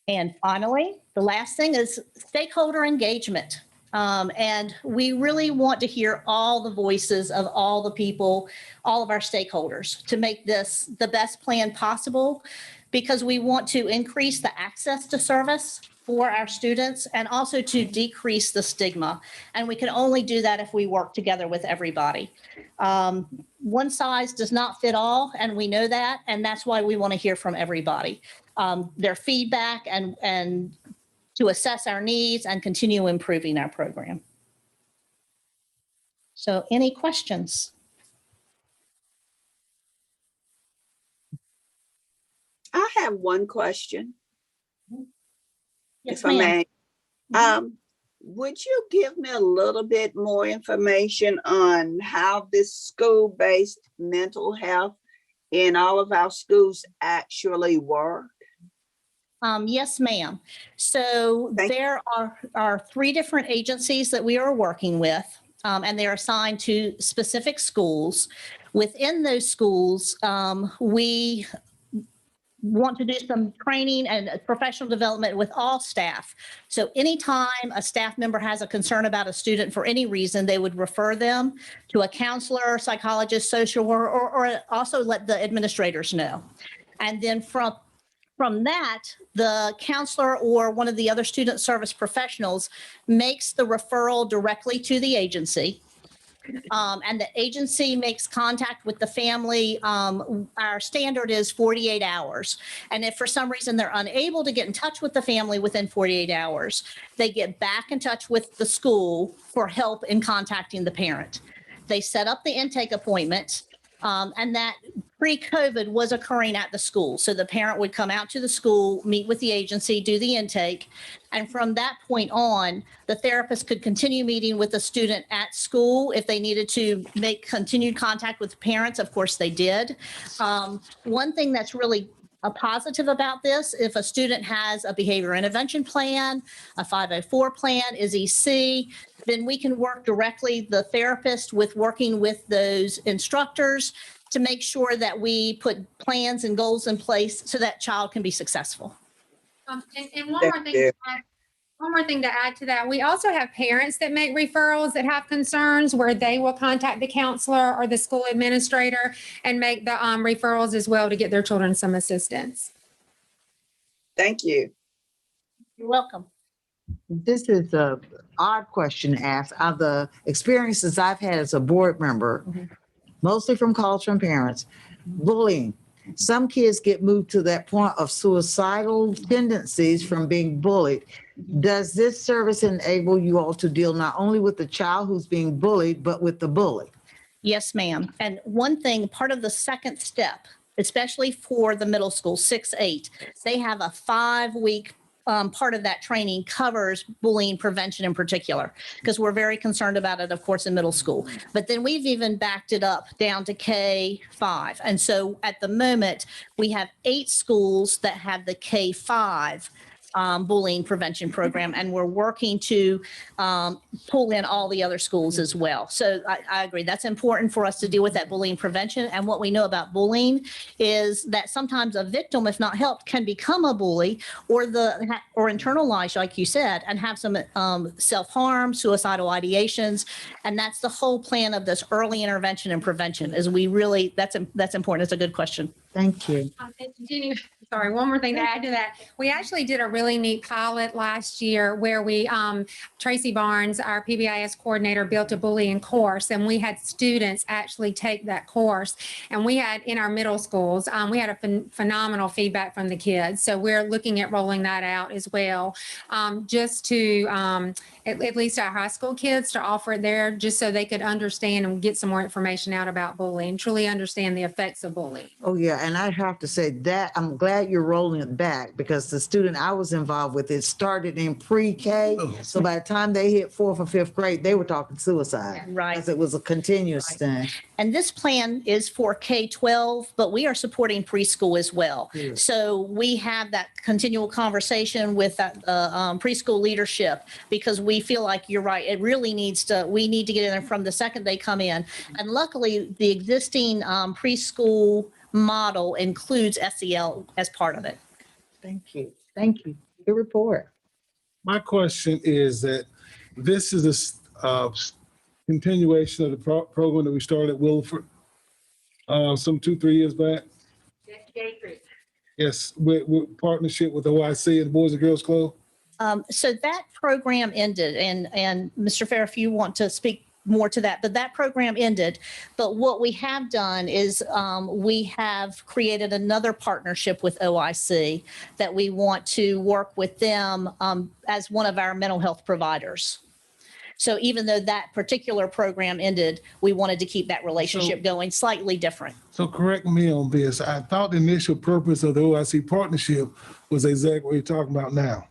And finally, the last thing is stakeholder engagement. And we really want to hear all the voices of all the people, all of our stakeholders to make this the best plan possible, because we want to increase the access to service for our students and also to decrease the stigma. And we can only do that if we work together with everybody. One size does not fit all, and we know that, and that's why we want to hear from everybody. Their feedback and to assess our needs and continue improving our program. So any questions? I have one question, Yes, if I ma'am. may. Would you give me a little bit more information on how this school-based mental health in all of our schools actually work? Yes, ma'am. So there are 3 different agencies that we are working with, and they're assigned to specific schools. Within those schools, we want to do some training and professional development with all staff. So anytime a staff member has a concern about a student for any reason, they would refer them to a counselor, psychologist, social worker, or also let the administrators know. And then from that, the counselor or one of the other student service professionals makes the referral directly to the agency. And the agency makes contact with the family. Our standard is 48 hours. And if for some reason they're unable to get in touch with the family within 48 hours, they get back in touch with the school for help in contacting the parent. They set up the intake appointment, and that pre-COVID was occurring at the school. So the parent would come out to the school, meet with the agency, do the intake. And from that point on, the therapist could continue meeting with the student at school. If they needed to make continued contact with parents, of course they did. One thing that's really a positive about this, if a student has a behavior intervention plan, a 504 plan, is EC, then we can work directly, the therapist, with working with those instructors to make sure that we put plans and goals in place so that child can be successful. And one more thing to add to that, we also have parents that make referrals that have concerns where they will contact the counselor or the school administrator and make the referrals as well to get their children some assistance. Thank you. You're welcome. This is a odd question to ask. Out of the experiences I've had as a board member, mostly from calls from parents, bullying. Some kids get moved to that point of suicidal tendencies from being bullied. Does this service enable you all to deal not only with the child who's being bullied, but with the bully? Yes, ma'am. And one thing, part of the second step, especially for the middle school, 6-8, they have a 5-week part of that training covers bullying prevention in particular, because we're very concerned about it, of course, in middle school. But then we've even backed it up down to K-5. And so at the moment, we have 8 schools that have the K-5 bullying prevention program, and we're working to pull in all the other schools as well. So I agree, that's important for us to deal with that bullying prevention. And what we know about bullying is that sometimes a victim, if not helped, can become a bully or internalize, like you said, and have some self-harm, suicidal ideations. And that's the whole plan of this early intervention and prevention, is we really, that's important. It's a good question. Thank you. And Jenny, sorry, one more thing to add to that. We actually did a really neat pilot last year where we, Tracy Barnes, our PBIS coordinator, built a bullying course, and we had students actually take that course. And we had in our middle schools, we had a phenomenal feedback from the kids. So we're looking at rolling that out as well, just to at least our high school kids to offer it there, just so they could understand and get some more information out about bullying, truly understand the effects of bullying. Oh, yeah, and I have to say that I'm glad you're rolling it back because the student I was involved with, it started in pre-K. So by the time they hit 4th or 5th grade, they were talking suicide. Right. Because it was a continuous thing. And this plan is for K-12, but we are supporting preschool as well. Yeah. So we have that continual conversation with that preschool leadership because we feel like you're right. It really we need to get in there from the second they come in. And luckily, the existing preschool model includes SEL as part of it. Thank you. Thank you. Good report. My question is that this is a continuation of the program that we started at Wilford some 2-3 years back. Yes, with partnership with OIC and the Boys and Girls Club. So that program ended, and Mr. Fair, if you want to speak more to that, but that program ended. But what we have done is we have created another partnership with OIC that we want to work with them as one of our mental health providers. So even though that particular program ended, we wanted to keep that relationship going slightly different. So correct me on this. I thought the initial purpose of the OIC partnership was exactly what you're talking about now.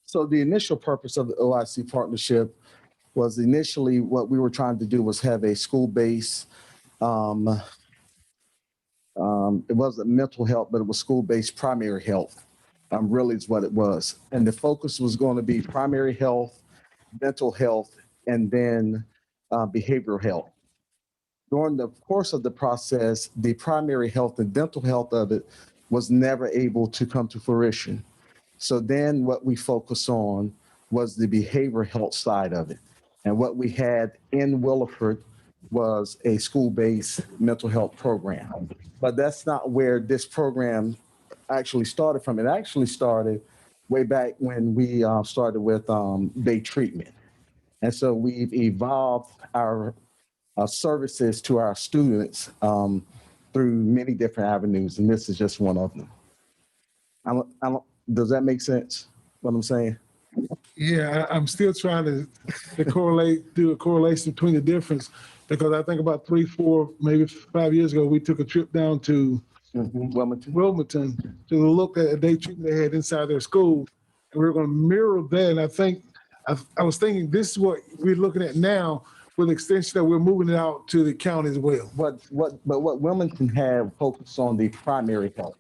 So the initial purpose of the OIC partnership was initially what we were trying to do was have a school-based, it wasn't mental health, but it was school-based primary health, really is what it was. And the focus was going to be primary health, mental health, and then behavioral health. During the course of the process, the primary health and dental health of it was never able to come to fruition. So then what we focused on was the behavioral health side of it. And what we had in Williford was a school-based mental health program. But that's not where this program actually started from. It actually started way back when we started with day treatment. And so we've evolved our services to our students through many different avenues, and this is just one of them. Does that make sense, what I'm saying? Yeah, I'm still trying to do a correlation between the difference, because I think about 3, 4, maybe 5 years ago, we took a trip down to Wilmington to look at a day treatment they had inside their school. And we were going to mirror that. And I think, I was thinking this is what we're looking at now with the extension that we're moving it out to the county as well. But what Wilmington had focused on the primary health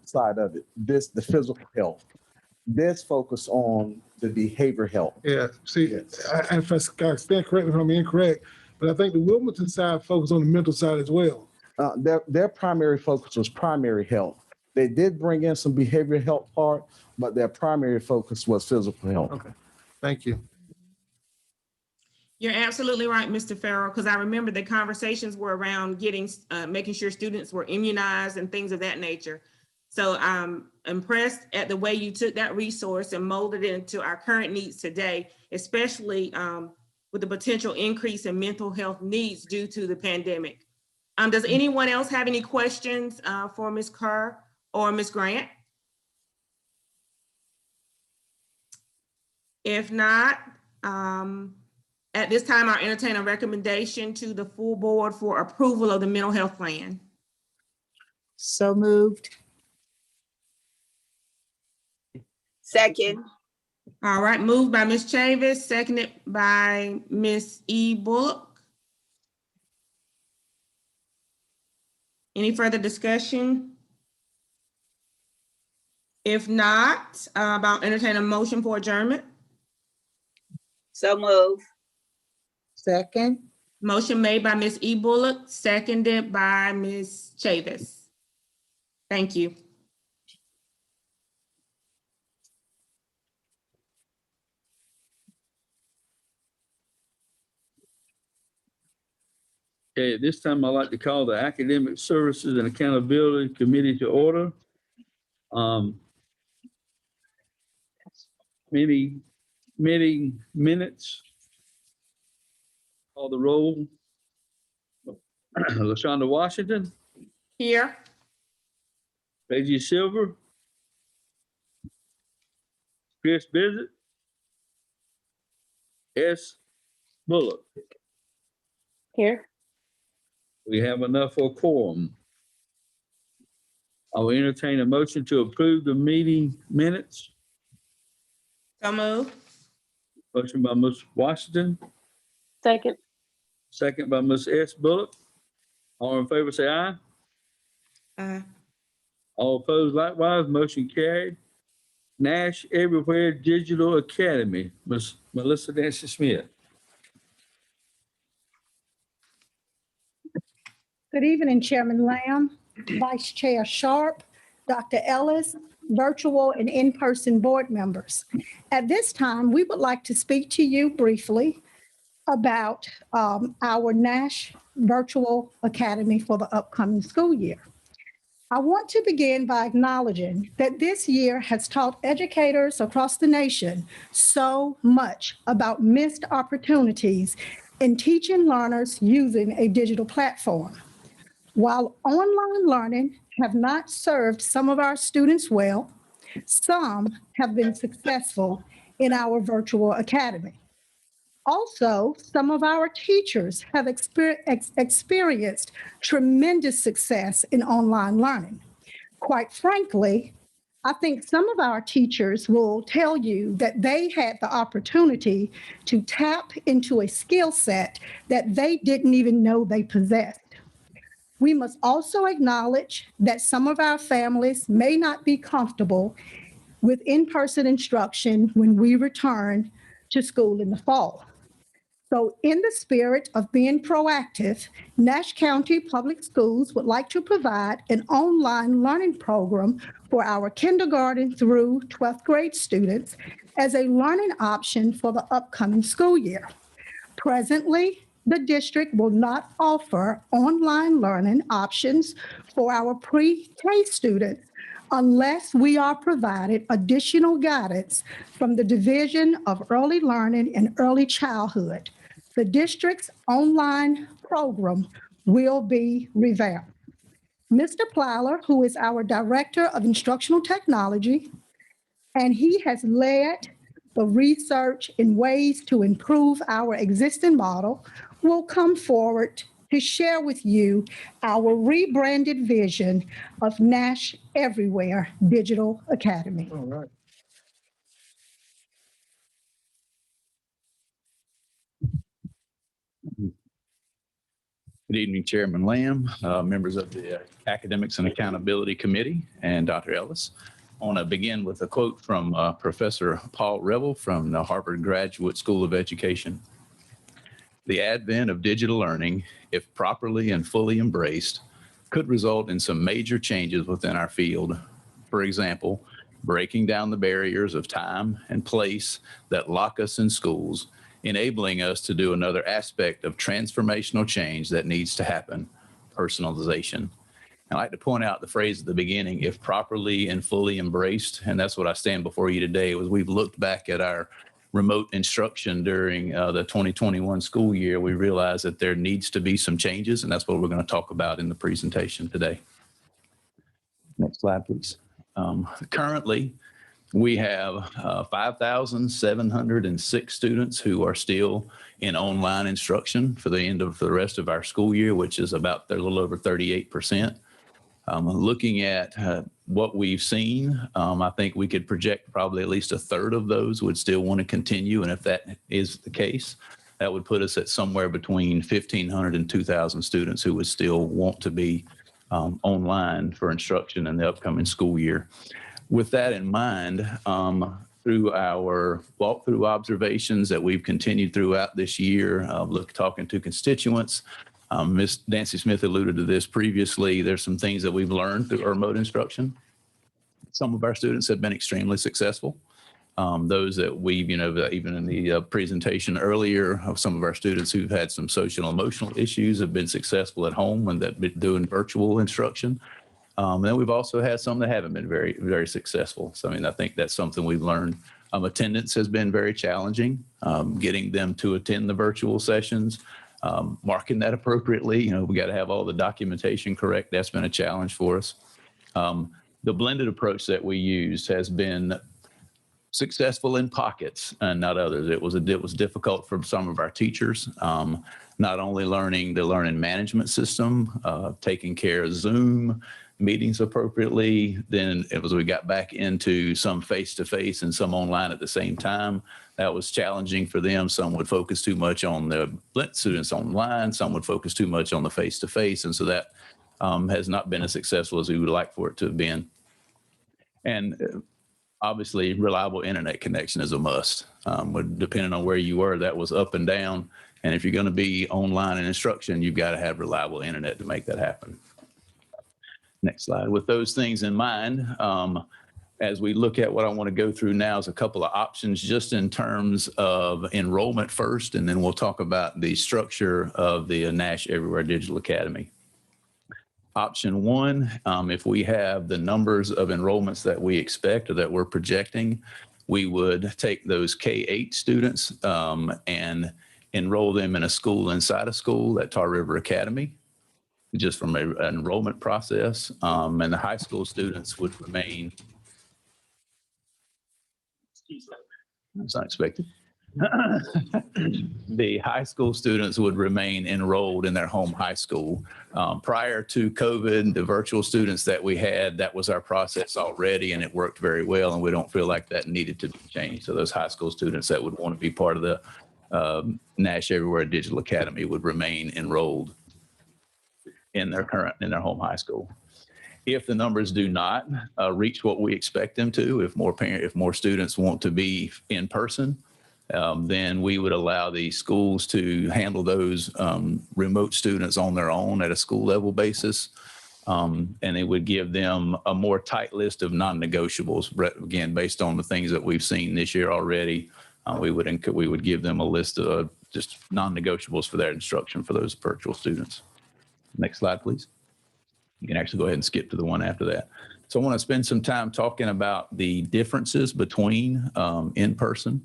side of it, the physical health. This focus on the behavior health. Yeah, see, Yes. if I stand corrected if I'm incorrect, but I think the Wilmington side focused on the mental side as well. Their primary focus was primary health. They did bring in some behavioral health part, but their primary focus was physical health. Okay, thank you. You're absolutely right, Mr. Farrell, because I remember the conversations were around making sure students were immunized and things of that nature. So I'm impressed at the way you took that resource and molded it into our current needs today, especially with the potential increase in mental health needs due to the pandemic. Does anyone else have any questions for Ms. Kerr or Ms. Grant? If not, at this time, I'll entertain a recommendation to the full board for approval of the mental health plan. So moved. Second. All right, moved by Ms. Chavis, seconded by Ms. E. Bullock. Any further discussion? If not, I'll entertain a motion for adjournment. So move. Second. Motion made by Ms. E. Bullock, seconded by Ms. Chavis. Thank you. Okay, at this time, I'd like to call the Academic Services and Accountability Committee to order. Meeting minutes. Call the roll. LaShonda Washington, Here. Reggie Silver, Chris Bissett, S. Bullock. Here. We have enough for a quorum. I will entertain a motion to approve the meeting minutes. So move. Motion by Ms. Washington, Second. second by Ms. S. Bullock. All in favor, say aye. Aye. All opposed likewise, motion carried. Nash Everywhere Digital Academy, Ms. Melissa Dancy Smith. Good evening, Chairman Lamb, Vice Chair Sharp, Dr. Ellis, virtual and in-person board members. At this time, we would like to speak to you briefly about our Nash Virtual Academy for the upcoming school year. I want to begin by acknowledging that this year has taught educators across the nation so much about missed opportunities in teaching learners using a digital platform. While online learning have not served some of our students well, some have been successful in our virtual academy. Also, some of our teachers have experienced tremendous success in online learning. Quite frankly, I think some of our teachers will tell you that they had the opportunity to tap into a skill set that they didn't even know they possessed. We must also acknowledge that some of our families may not be comfortable with in-person instruction when we return to school in the fall. So in the spirit of being proactive, Nash County Public Schools would like to provide an online learning program for our kindergarten through 12th grade students as a learning option for the upcoming school year. Presently, the district will not offer online learning options for our pre-K students unless we are provided additional guidance from the Division of Early Learning and Early Childhood. The district's online program will be revamped. Mr. Plyler, who is our Director of Instructional Technology, and he has led the research in ways to improve our existing model, will come forward to share with you our rebranded vision of Nash Everywhere Digital Academy. All right. Good evening, Chairman Lamb, members of the Academics and Accountability Committee, and Dr. Ellis. I want to begin with a quote from Professor Paul Revell from the Harvard Graduate School of Education. The advent of digital learning, if properly and fully embraced, could result in some major changes within our field. For example, breaking down the barriers of time and place that lock us in schools, enabling us to do another aspect of transformational change that needs to happen, personalization. I'd like to point out the phrase at the beginning, if properly and fully embraced, and that's what I stand before you today, was we've looked back at our remote instruction during the 2021 school year. We realized that there needs to be some changes, and that's what we're going to talk about in the presentation today. Next slide, please. Currently, we have 5,706 students who are still in online instruction for the end of the rest of our school year, which is about a little over 38%. Looking at what we've seen, I think we could project probably at least a third of those would still want to continue. And if that is the case, that would put us at somewhere between 1,500 and 2,000 students who would still want to be online for instruction in the upcoming school year. With that in mind, through our walkthrough observations that we've continued throughout this year, talking to constituents, Ms. Dancy Smith alluded to this previously. There's some things that we've learned through our remote instruction. Some of our students have been extremely successful. Those that we've, even in the presentation earlier, of some of our students who've had some social and emotional issues have been successful at home and that been doing virtual instruction. And then we've also had some that haven't been very, very successful. So, I think that's something we've learned. Attendance has been very challenging, getting them to attend the virtual sessions, marking that appropriately. We got to have all the documentation correct. That's been a challenge for us. The blended approach that we used has been successful in pockets and not others. It was difficult for some of our teachers, not only learning the learning management system, taking care of Zoom meetings appropriately. Then we got back into some face-to-face and some online at the same time. That was challenging for them. Some would focus too much on the students online. Some would focus too much on the face-to-face. And so that has not been as successful as we would like for it to have been. And obviously, reliable internet connection is a must. Depending on where you were, that was up and down. And if you're going to be online in instruction, you've got to have reliable internet to make that happen. Next slide. With those things in mind, as we look at what I want to go through now is a couple of options just in terms of enrollment first, and then we'll talk about the structure of the Nash Everywhere Digital Academy. Option one, if we have the numbers of enrollments that we expect or that we're projecting, we would take those K-8 students and enroll them in a school inside a school at Tar River Academy, just from an enrollment process. And the high school students would remain. That's unexpected. The high school students would remain enrolled in their home high school. Prior to COVID, the virtual students that we had, that was our process already, and it worked very well, and we don't feel like that needed to be changed. So those high school students that would want to be part of the Nash Everywhere Digital Academy would remain enrolled in their home high school. If the numbers do not reach what we expect them to, if more students want to be in person, then we would allow the schools to handle those remote students on their own at a school level basis. And it would give them a more tight list of non-negotiables. Again, based on the things that we've seen this year already, we would give them a list of just non-negotiables for their instruction for those virtual students. Next slide, please. You can actually go ahead and skip to the one after that. So I want to spend some time talking about the differences between in-person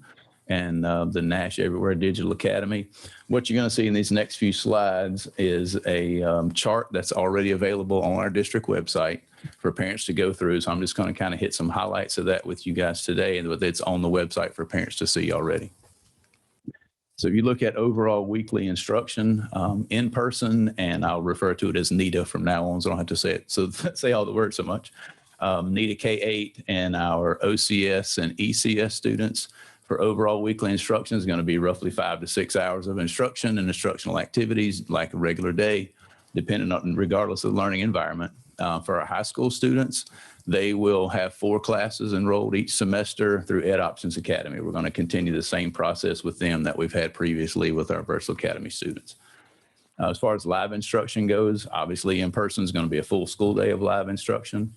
and the Nash Everywhere Digital Academy. What you're going to see in these next few slides is a chart that's already available on our district website for parents to go through. So I'm just going to kind of hit some highlights of that with you guys today, and it's on the website for parents to see already. So if you look at overall weekly instruction in person, and I'll refer to it as NETA from now on, so I don't have to say it. So say all the words so much. NETA K-8 and our OCS and ECS students for overall weekly instruction is going to be roughly 5 to 6 hours of instruction and instructional activities like a regular day, depending on regardless of the learning environment. For our high school students, they will have 4 classes enrolled each semester through Ed Options Academy. We're going to continue the same process with them that we've had previously with our Virtual Academy students. As far as live instruction goes, obviously in person is going to be a full school day of live instruction.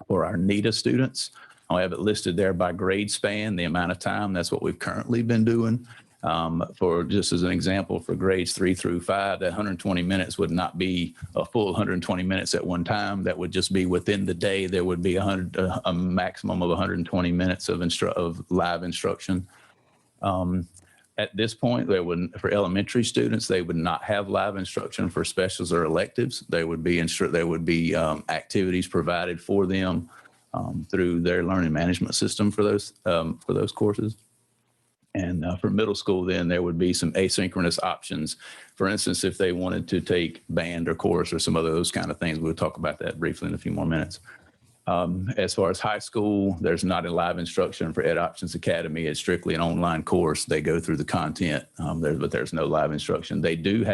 For our NETA students, I have it listed there by grade span, the amount of time. That's what we've currently been doing. For just as an example, for grades 3 through 5, that 120 minutes would not be a full 120 minutes at one time. That would just be within the day. There would be a maximum of 120 minutes of live instruction. At this point, for elementary students, they would not have live instruction for specials or electives. There would be activities provided for them through their learning management system for those courses. And for middle school, then there would be some asynchronous options. For instance, if they wanted to take band or chorus or some of those kind of things, we'll talk about that briefly in a few more minutes. As far as high school, there's not a live instruction for Ed Options Academy. It's strictly an online course. They go through the content, but there's no live instruction. They do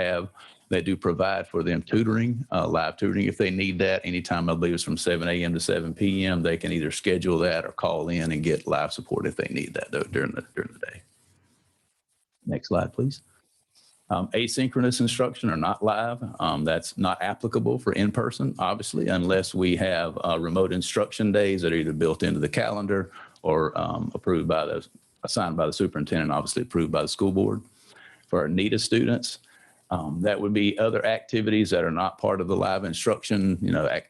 provide for them tutoring, live tutoring if they need that. Anytime, I believe it's from 7 a.m. to 7 p.m. They can either schedule that or call in and get live support if they need that during the day. Next slide, please. Asynchronous instruction or not live, that's not applicable for in-person, obviously, unless we have remote instruction days that are either built into the calendar or approved by assigned by the superintendent, obviously approved by the school board. For our NETA students, that would be other activities that are not part of the live instruction,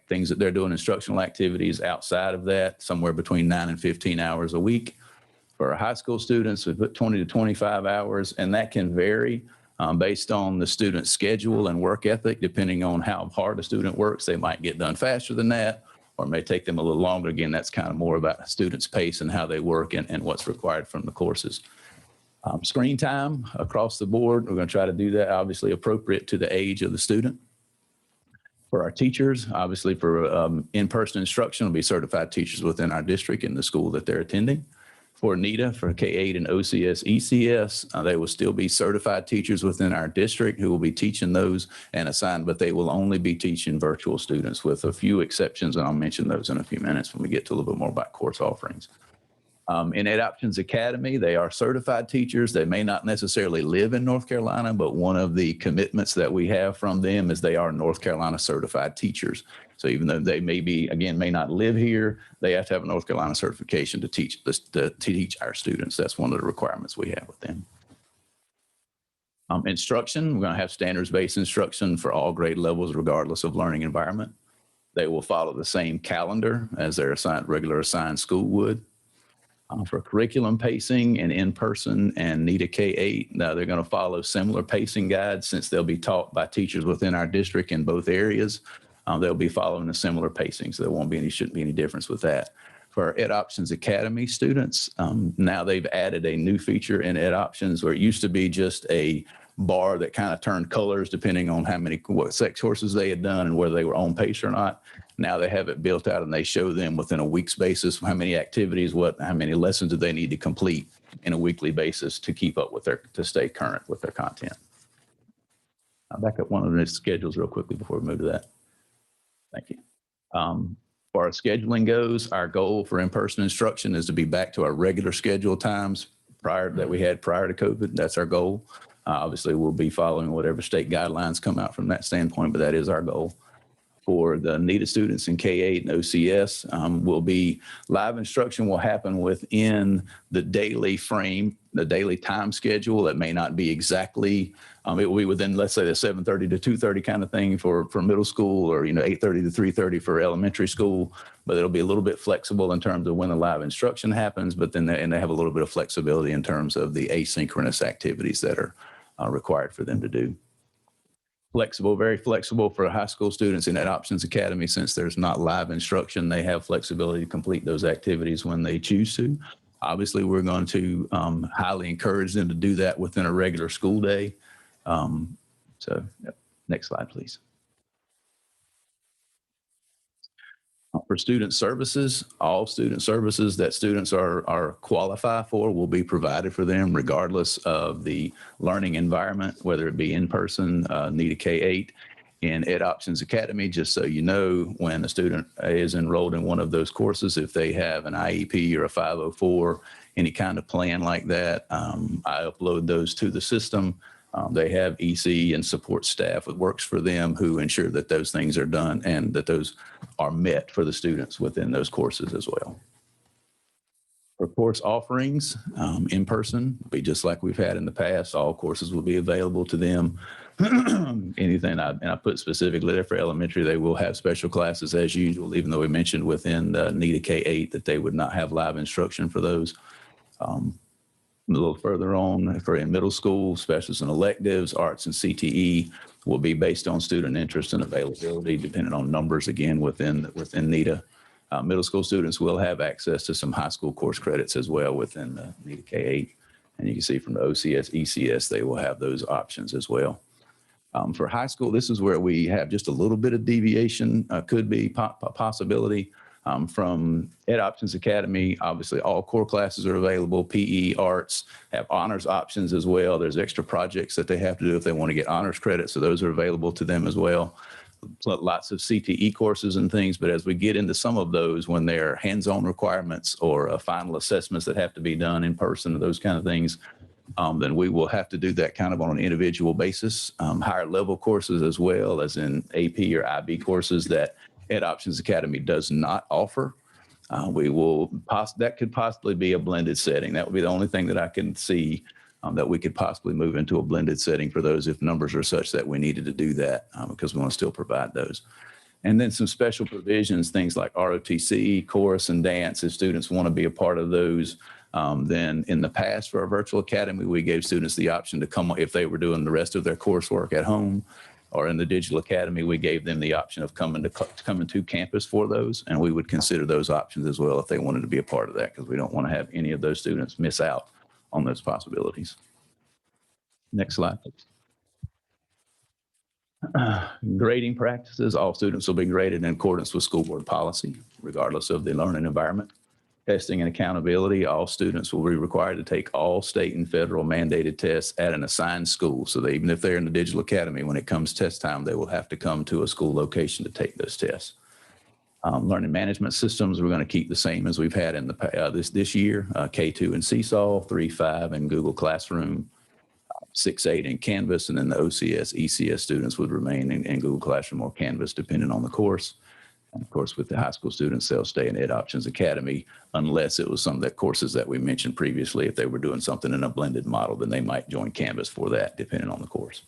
things that they're doing, instructional activities outside of that, somewhere between 9 and 15 hours a week. For our high school students, we put 20 to 25 hours, and that can vary based on the student's schedule and work ethic. Depending on how hard a student works, they might get done faster than that, or it may take them a little longer. Again, that's kind of more about a student's pace and how they work and what's required from the courses. Screen time across the board, we're going to try to do that obviously appropriate to the age of the student. For our teachers, obviously for in-person instruction, will be certified teachers within our district in the school that they're attending. For NETA, for K-8 and OCS, ECS, they will still be certified teachers within our district who will be teaching those and assigned, but they will only be teaching virtual students with a few exceptions, and I'll mention those in a few minutes when we get to a little bit more about course offerings. In Ed Options Academy, they are certified teachers. They may not necessarily live in North Carolina, but one of the commitments that we have from them is they are North Carolina certified teachers. So even though they may not live here, they have to have a North Carolina certification to teach our students. That's one of the requirements we have with them. Instruction, we're going to have standards-based instruction for all grade levels, regardless of learning environment. They will follow the same calendar as their regular assigned school would. For curriculum pacing and in-person and NETA K-8, now they're going to follow similar pacing guides since they'll be taught by teachers within our district in both areas. They'll be following a similar pacing, so there shouldn't be any difference with that. For our Ed Options Academy students, now they've added a new feature in Ed Options where it used to be just a bar that kind of turned colors depending on what sex courses they had done and whether they were on pace or not. Now they have it built out and they show them within a week's basis how many activities, how many lessons do they need to complete in a weekly basis to keep up with to stay current with their content. I'll back up one of the schedules real quickly before we move to that. Thank you. As far as scheduling goes, our goal for in-person instruction is to be back to our regular schedule times that we had prior to COVID. That's our goal. Obviously, we'll be following whatever state guidelines come out from that standpoint, but that is our goal. For the NETA students in K-8 and OCS, live instruction will happen within the daily frame, the daily time schedule. That may not be exactly, it will be within, let's say, the 7:30 to 2:30 kind of thing for middle school, or 8:30 to 3:30 for elementary school. But it'll be a little bit flexible in terms of when the live instruction happens. But then they have a little bit of flexibility in terms of the asynchronous activities that are required for them to do. Flexible, very flexible for high school students in Ed Options Academy. Since there's not live instruction, they have flexibility to complete those activities when they choose to. Obviously, we're going to highly encourage them to do that within a regular school day. Next slide, please. For student services, all student services that students are qualified for will be provided for them regardless of the learning environment, whether it be in person, NETA K-8, in Ed Options Academy. Just so you know, when a student is enrolled in one of those courses, if they have an IEP or a 504, any kind of plan like that, I upload those to the system. They have EC and support staff that works for them who ensure that those things are done and that those are met for the students within those courses as well. For course offerings, in person, will be just like we've had in the past. All courses will be available to them. Anything, I put specifically there for elementary, they will have special classes as usual, even though we mentioned within the NETA K-8 that they would not have live instruction for those. A little further on, for in middle school, specials and electives, arts and CTE will be based on student interest and availability, depending on numbers, again, within NETA. Middle school students will have access to some high school course credits as well within the NETA K-8. And you can see from the OCS, ECS, they will have those options as well. For high school, this is where we have just a little bit of deviation, could be a possibility. From Ed Options Academy, obviously all core classes are available. PE, arts, have honors options as well. There's extra projects that they have to do if they want to get honors credit, so those are available to them as well. Lots of CTE courses and things, but as we get into some of those, when they're hands-on requirements or final assessments that have to be done in person, those kind of things, then we will have to do that kind of on an individual basis. Higher level courses as well as in AP or IB courses that Ed Options Academy does not offer. That could possibly be a blended setting. That would be the only thing that I can see that we could possibly move into a blended setting for those if numbers are such that we needed to do that because we want to still provide those. And then some special provisions, things like ROTC, chorus, and dance, if students want to be a part of those. Then in the past for our virtual academy, we gave students the option to come if they were doing the rest of their coursework at home, or in the digital academy, we gave them the option of coming to campus for those. And we would consider those options as well if they wanted to be a part of that, because we don't want to have any of those students miss out on those possibilities. Next slide, please. Grading practices, all students will be graded in accordance with school board policy, regardless of the learning environment. Testing and accountability, all students will be required to take all state and federal mandated tests at an assigned school. So that even if they're in the digital academy, when it comes test time, they will have to come to a school location to take those tests. Learning management systems, we're going to keep the same as we've had in the this year, K2 and Seesaw, 3.5 and Google Classroom, 6.8 in Canvas, and then the OCS, ECS students would remain in Google Classroom or Canvas, depending on the course. And of course, with the high school students, they'll stay in Ed Options Academy unless it was some of the courses that we mentioned previously. If they were doing something in a blended model, then they might join Canvas for that, depending on the course.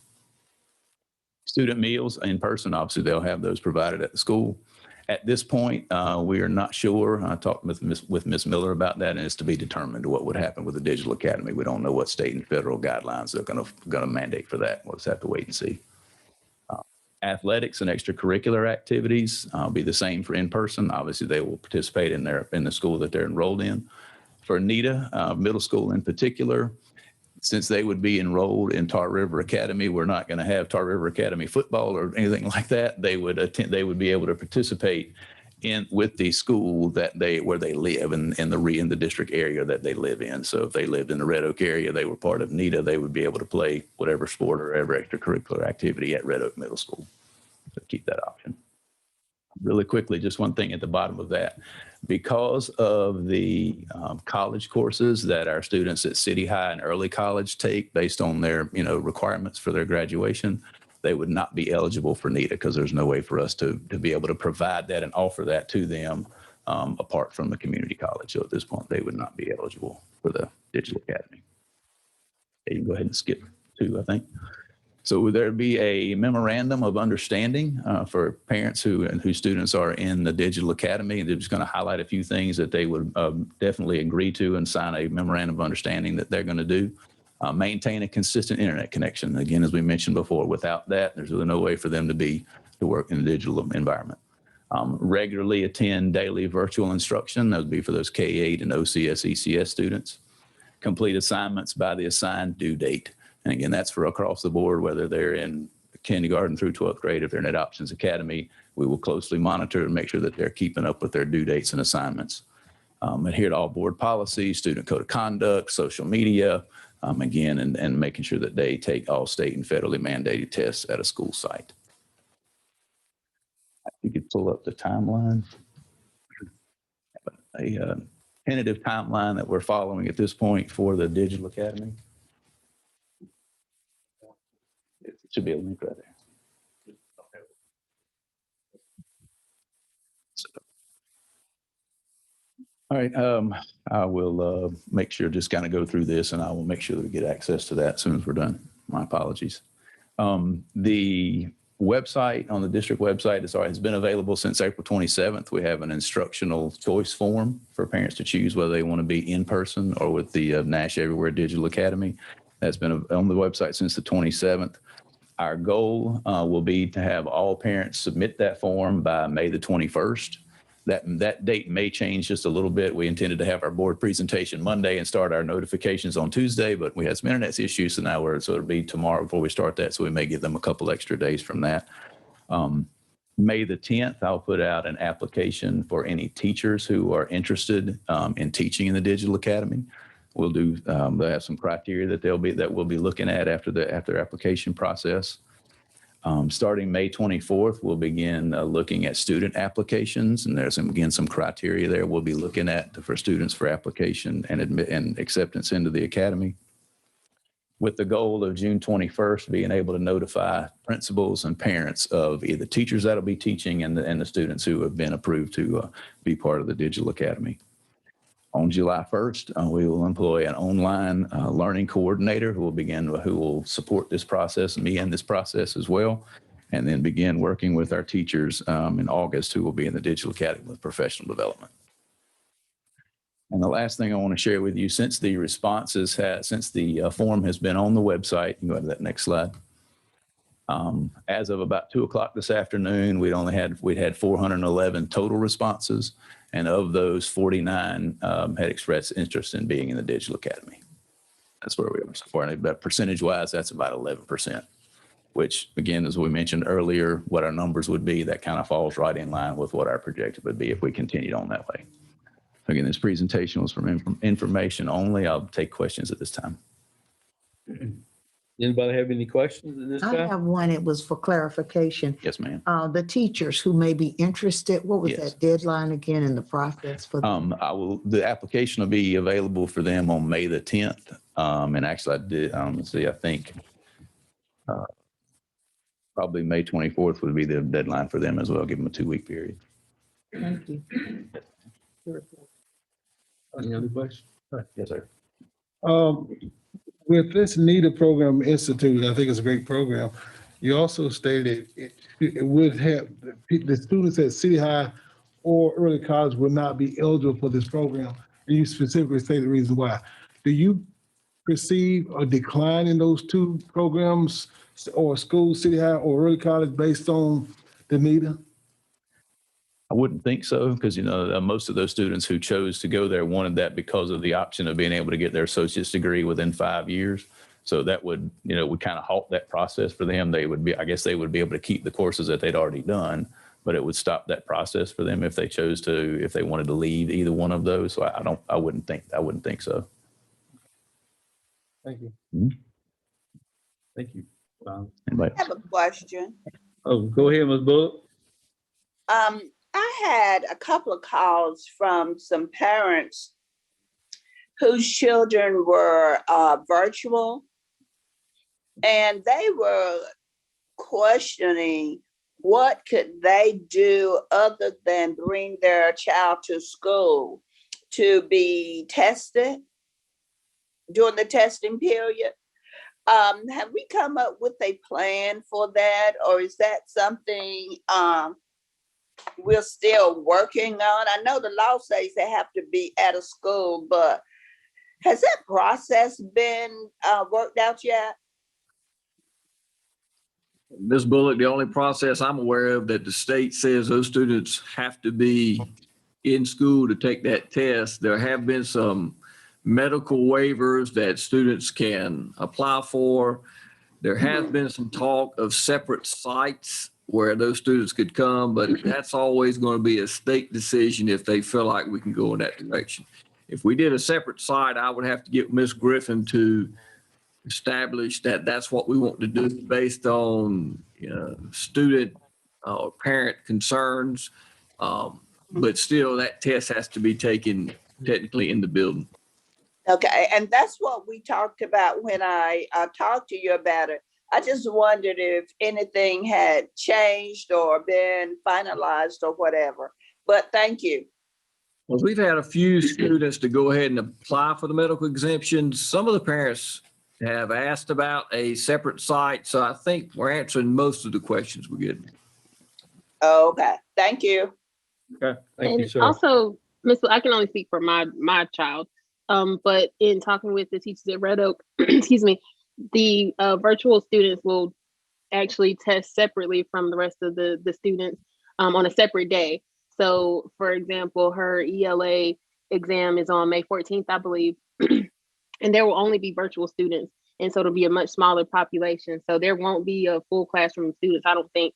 Student meals in person, obviously, they'll have those provided at the school. At this point, we are not sure. I talked with Ms. Miller about that, and it's to be determined what would happen with the digital academy. We don't know what state and federal guidelines they're going to mandate for that. We'll just have to wait and see. Athletics and extracurricular activities be the same for in-person. Obviously, they will participate in the school that they're enrolled in. For NETA, middle school in particular, since they would be enrolled in Tar River Academy, we're not going to have Tar River Academy football or anything like that. They would be able to participate with the school where they live in the district area that they live in. So if they lived in the Red Oak area, they were part of NETA, they would be able to play whatever sport or whatever extracurricular activity at Red Oak Middle School. So keep that option. Really quickly, just one thing at the bottom of that. Because of the college courses that our students at City High and early college take based on their requirements for their graduation, they would not be eligible for NETA because there's no way for us to be able to provide that and offer that to them apart from the community college. So at this point, they would not be eligible for the digital academy. Okay, you can go ahead and skip 2, I think. So would there be a memorandum of understanding for parents whose students are in the digital academy? They're just going to highlight a few things that they would definitely agree to and sign a memorandum of understanding that they're going to do. Maintain a consistent internet connection. Again, as we mentioned before, without that, there's really no way for them to work in a digital environment. Regularly attend daily virtual instruction. That would be for those K-8 and OCS, ECS students. Complete assignments by the assigned due date. And again, that's for across the board, whether they're in kindergarten through 12th grade, if they're in Ed Options Academy, we will closely monitor and make sure that they're keeping up with their due dates and assignments. Adhere to all board policies, student code of conduct, social media, again, and making sure that they take all state and federally mandated tests at a school site. You could pull up the timeline. A tentative timeline that we're following at this point for the digital academy. It should be a link right there. All right, I will make sure, just kind of go through this, and I will make sure that we get access to that as soon as we're done. My apologies. The website on the district website has been available since April 27th. We have an instructional choice form for parents to choose whether they want to be in person or with the Nash Everywhere Digital Academy. That's been on the website since the 27th. Our goal will be to have all parents submit that form by May the 21st. That date may change just a little bit. We intended to have our board presentation Monday and start our notifications on Tuesday, but we had some internet issues, so now it'll be tomorrow before we start that, so we may give them a couple extra days from that. May the 10th, I'll put out an application for any teachers who are interested in teaching in the Digital Academy. We'll do, they'll have some criteria that we'll be looking at after the application process. Starting May 24th, we'll begin looking at student applications, and there's some criteria there we'll be looking at for students for application and acceptance into the academy. with the goal of June 21st, being able to notify principals and parents of either teachers that'll be teaching and the students who have been approved to be part of the Digital Academy. On July 1st, we will employ an online learning coordinator who will support this process, me in this process as well, and then begin working with our teachers in August who will be in the Digital Academy with professional development. And the last thing I want to share with you, since the form has been on the website, you can go to that next slide. As of about 2 o'clock this afternoon, we'd had 411 total responses. And of those, 49 had expressed interest in being in the Digital Academy. That's where we are so far. And percentage-wise, that's about 11%, which, again, as we mentioned earlier, what our numbers would be, that kind of falls right in line with what our projected would be if we continued on that way. Again, this presentation was from information only. I'll take questions at this time. Anybody have any questions at this I time? have one. It was for clarification. Yes, ma'am. The teachers who may be interested, what was Yes. that deadline again in the process for? The application will be available for them on May the 10th. And actually I did, let's see, I think probably May 24th would be the deadline for them as well. Give them a 2-week period. Thank you. Any other questions? Yes, sir. With this NETA program instituted, I think it's a great program. You also stated it would have, the students at City High or early college would not be eligible for this program. And you specifically say the reason why. Do you perceive a decline in those two programs or schools, City High or early college, based on the NETA? I wouldn't think so, because, most of those students who chose to go there wanted that because of the option of being able to get their associate's degree within 5 years. So that would, would kind of halt that process for them. They would be able to keep the courses that they'd already done, but it would stop that process for them if they wanted to leave either one of those. So I wouldn't think so. Thank you. Mhm. Thank you. Anybody I have a question. Oh, go ahead, Ms. Bullock. I had a couple of calls from some parents whose children were virtual, and they were questioning what could they do other than bring their child to school to be tested during the testing period. Have we come up with a plan for that, or is that something we're still working on? I know the law says they have to be at a school, but has that process been worked out yet? Ms. Bullock, the only process I'm aware of that the state says those students have to be in school to take that test. There have been some medical waivers that students can apply for. There has been some talk of separate sites where those students could come, but that's always going to be a state decision if they feel like we can go in that direction. If we did a separate site, I would have to get Ms. Griffin to establish that that's what we want to do based on student or parent concerns. But still, that test has to be taken technically in the building. Okay, and that's what we talked about when I talked to you about it. I just wondered if anything had changed or been finalized or whatever, but thank you. Well, we've had a few students to go ahead and apply for the medical exemption. Some of the parents have asked about a separate site, so I think we're answering most of the questions we're getting. Okay, thank you. Okay, thank you, sir. Also, I can only speak for my child, but in talking with the teachers at Red Oak, excuse me, the virtual students will actually test separately from the rest of the students on a separate day. So, for example, her ELA exam is on May 14th, I believe, and there will only be virtual students. And so it'll be a much smaller population. So there won't be a full classroom of students, I don't think,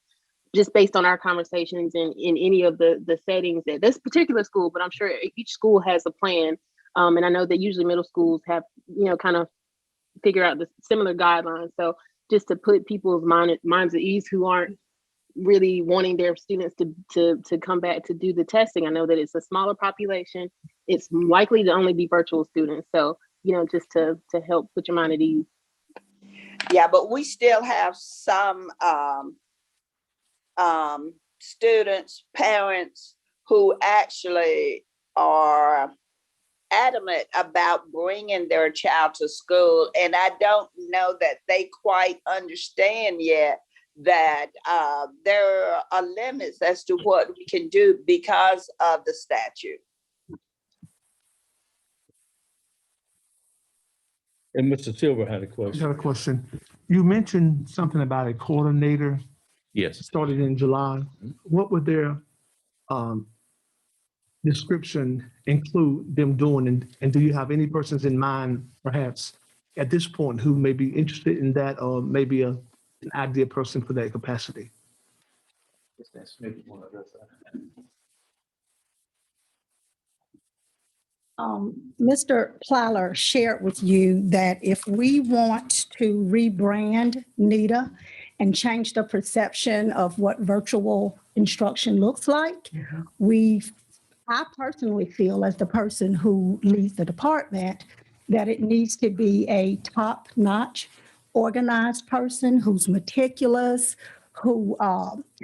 just based on our conversations in any of the settings at this particular school, but I'm sure each school has a plan. And I know that usually middle schools have, kind of figure out the similar guidelines. So just to put people's minds at ease who aren't really wanting their students to come back to do the testing. I know that it's a smaller population. It's likely to only be virtual students. So, just to help put your mind at ease. Yeah, but we still have some students, parents who actually are adamant about bringing their child to school. And I don't know that they quite understand yet that there are limits as to what we can do because of the statute. And Mr. Silver had a I question. got a question. You mentioned something about a coordinator Yes. started in July. What would their description include them doing? And do you have any persons in mind, perhaps, at this point who may be interested in that or maybe an ideal person for that capacity? Mr. Plyler shared with you that if we want to rebrand NETA and change the perception of what virtual instruction looks like, I personally feel, as the person who leads the department, that it needs to be a top-notch, organized person who's meticulous, who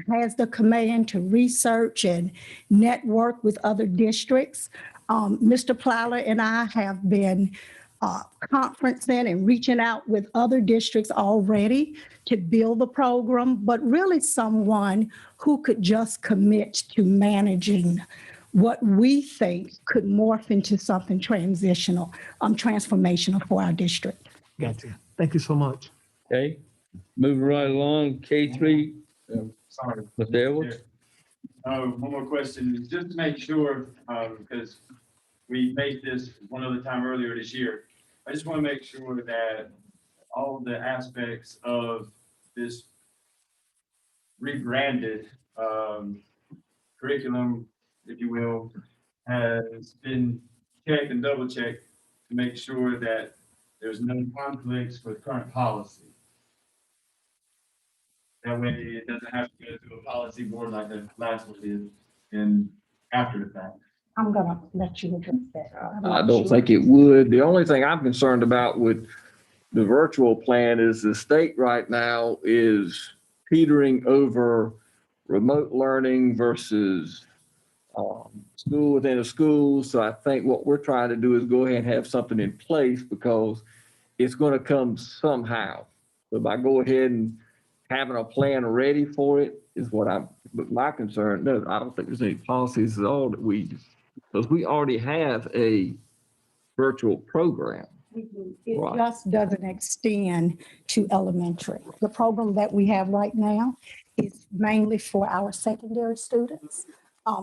has the command to research and network with other districts. Mr. Plyler and I have been conferencing and reaching out with other districts already to build the program, but really someone who could just commit to managing what we think could morph into something transformational for our district. Gotcha. Thank you so much. Okay, moving right along, K3. Sorry. Mr. Edwards? One more question, just to make sure, because we made this one other time earlier this year. I just want to make sure that all the aspects of this rebranded curriculum, if you will, has been checked and double checked to make sure that there's no conflicts with current policy. That way it doesn't have to go to a policy board like the last one did and after the fact. I'm gonna let you address that. I don't think it would. The only thing I'm concerned about with the virtual plan is the state right now is teetering over remote learning versus school within a school. So I think what we're trying to do is go ahead and have something in place because it's going to come somehow. So by go ahead and having a plan ready for it is but my concern, no, I don't think there's any policies at all that because we already have a virtual program. It Right. just doesn't extend to elementary. The program that we have right now is mainly for our secondary students,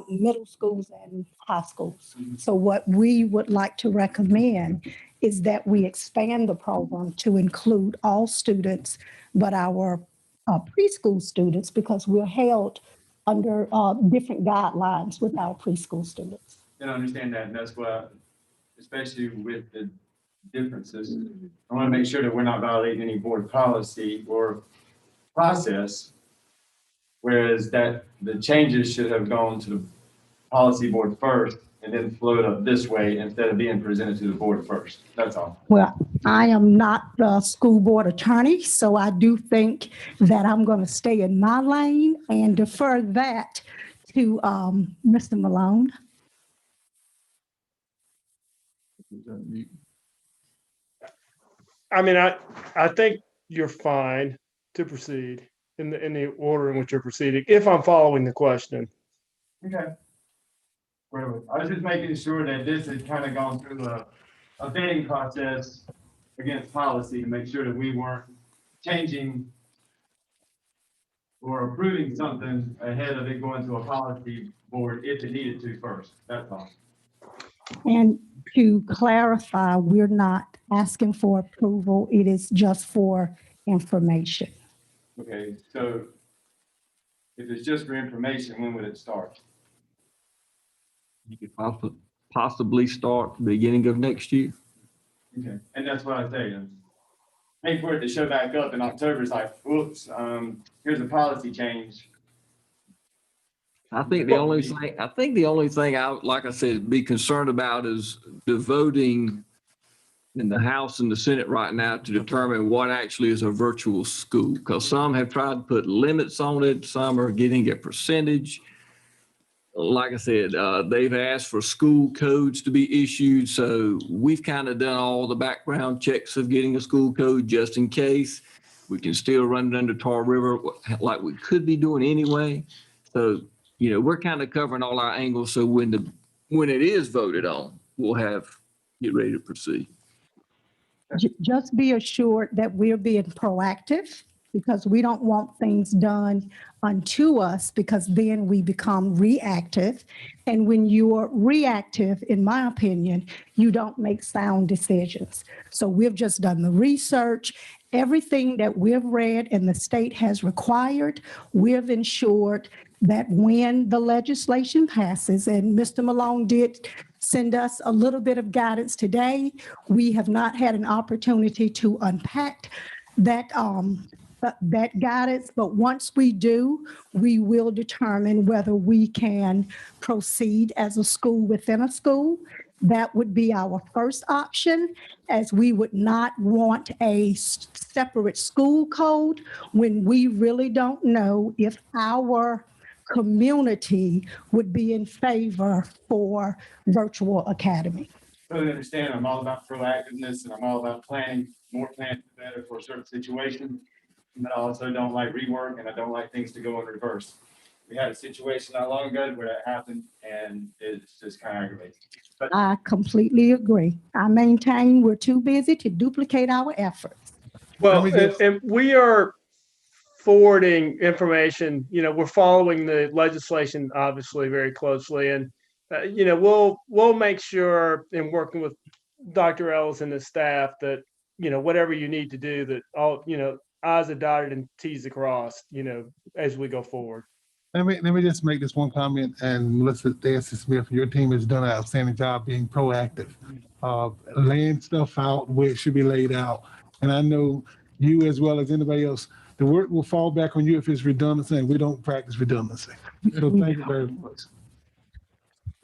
middle schools and high schools. So what we would like to recommend is that we expand the program to include all students, but our preschool students, because we're held under different guidelines with our preschool students. And I understand that, and that's what, especially with the differences, I want to make sure that we're not violating any board policy or process. Whereas that the changes should have gone to the policy board first and then flowed up this way instead of being presented to the board first. That's all. Well, I am not the school board attorney, so I do think that I'm going to stay in my lane and defer that to Mr. Malone. I mean, I think you're fine to proceed in the order in which you're proceeding, if I'm following the question. Okay. Well, I was just making sure that this had kind of gone through a vetting process against policy to make sure that we weren't changing or approving something ahead of it going to a policy board if it needed to first. That's all. And to clarify, we're not asking for approval. It is just for information. Okay, so if it's just for information, when would it start? You could possibly start the beginning of next year. Okay, and that's what I say. Pay for it to show back up in October. It's like, whoops, here's a policy change. I think the only thing I, like I said, be concerned about is devoting in the House and the Senate right now to determine what actually is a virtual school. Because some have tried to put limits on it. Some are getting a percentage. Like I said, they've asked for school codes to be issued. So we've kind of done all the background checks of getting a school code just in case. We can still run it under Tar River like we could be doing anyway. So, you know, we're kind of covering all our angles. So when it is voted on, we'll get ready to proceed. Just be assured that we're being proactive because we don't want things done unto us because then we become reactive. And when you are reactive, in my opinion, you don't make sound decisions. So we've just done the research. Everything that we've read and the state has required, we've ensured that when the legislation passes, and Mr. Malone did send us a little bit of guidance today, we have not had an opportunity to unpack that guidance, but once we do, we will determine whether we can proceed as a school within a school. That would be our first option, as we would not want a separate school code when we really don't know if our community would be in favor for virtual academy. Totally understand. I'm all about proactiveness and I'm all about planning. More plans the better for certain situations. But I also don't like rework and I don't like things to go in reverse. We had a situation not long ago where that happened and it's just kind of aggravating. But I completely agree. I maintain we're too busy to duplicate our efforts. Well, and we are forwarding information, you know, we're following the legislation obviously very closely. And, you know, we'll make sure in working with Dr. Ellis and the staff that, you know, whatever you need to do, that all, you know, I's are dotted and T's are crossed, you know, as we go forward. Let me just make this one comment, and Melissa Dancy Smith, your team has done an outstanding job being proactive, laying stuff out where it should be laid out. And I know you as well as anybody else, the work will fall back on you if it's redundancy, and we don't practice redundancy. So thank you very much.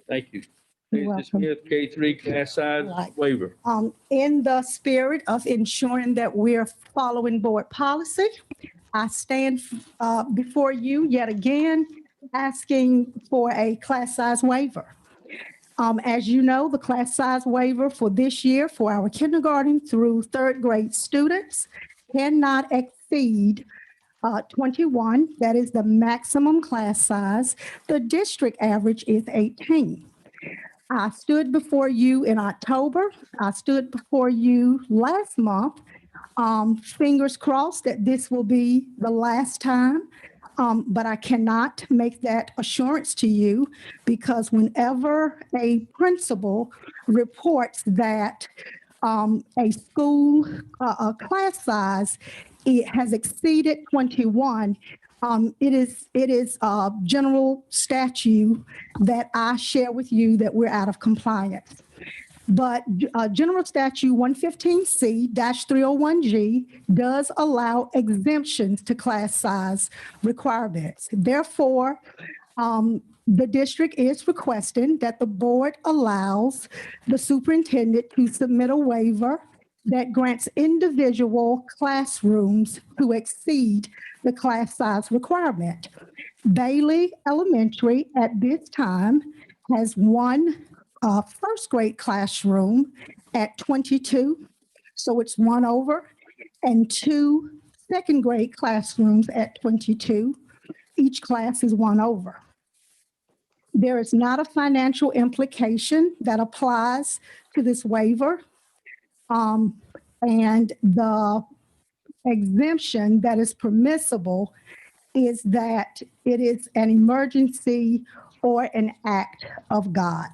Thank you. You're Mrs. welcome. Smith, K3 class size waiver. In the spirit of ensuring that we're following board policy, I stand before you yet again asking for a class size waiver. As you know, the class size waiver for this year for our kindergarten through third grade students cannot exceed 21. That is the maximum class size. The district average is 18. I stood before you in October. I stood before you last month. Fingers crossed that this will be the last time, but I cannot make that assurance to you because whenever a principal reports that a school class size it has exceeded 21, it is a general statute that I share with you that we're out of compliance. But General Statute 115C-301G does allow exemptions to class size requirements. Therefore, the district is requesting that the board allows the superintendent to submit a waiver that grants individual classrooms to exceed the class size requirement. Bailey Elementary at this time has one first grade classroom at 22, so it's one over, and two second grade classrooms at 22. Each class is one over. There is not a financial implication that applies to this waiver. And the exemption that is permissible is that it is an emergency or an act of God.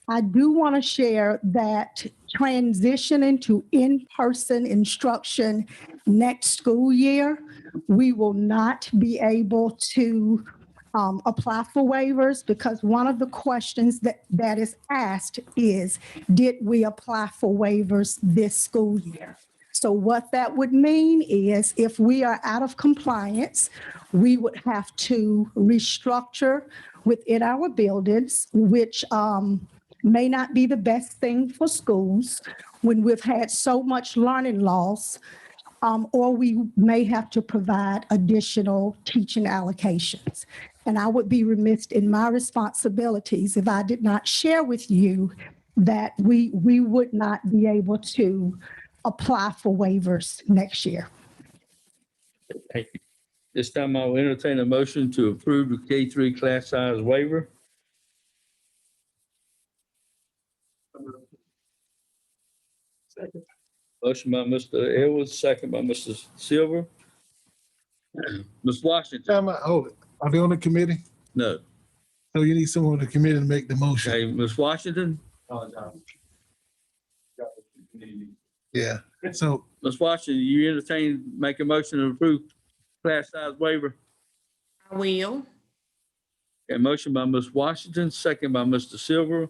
I do want to share that transitioning to in-person instruction next school year, we will not be able to apply for waivers because one of the questions that is asked is, did we apply for waivers this school year? So what that would mean is if we are out of compliance, we would have to restructure within our buildings, which may not be the best thing for schools when we've had so much learning loss, or we may have to provide additional teaching allocations. And I would be remiss in my responsibilities if I did not share with you that we would not be able to apply for waivers next year. Thank you. This time I'll entertain a motion to approve the K-3 class size waiver. Motion by Mr. Edwards, second by Mr. Silver. Ms. Washington? Time out, hold it. Are they on the committee? No. So you need someone on the committee to make the motion. Okay, Ms. Washington? Yeah, so Ms. Washington, you entertain, make a motion to approve class size waiver? I will. Okay, motion by Ms. Washington, second by Mr. Silver.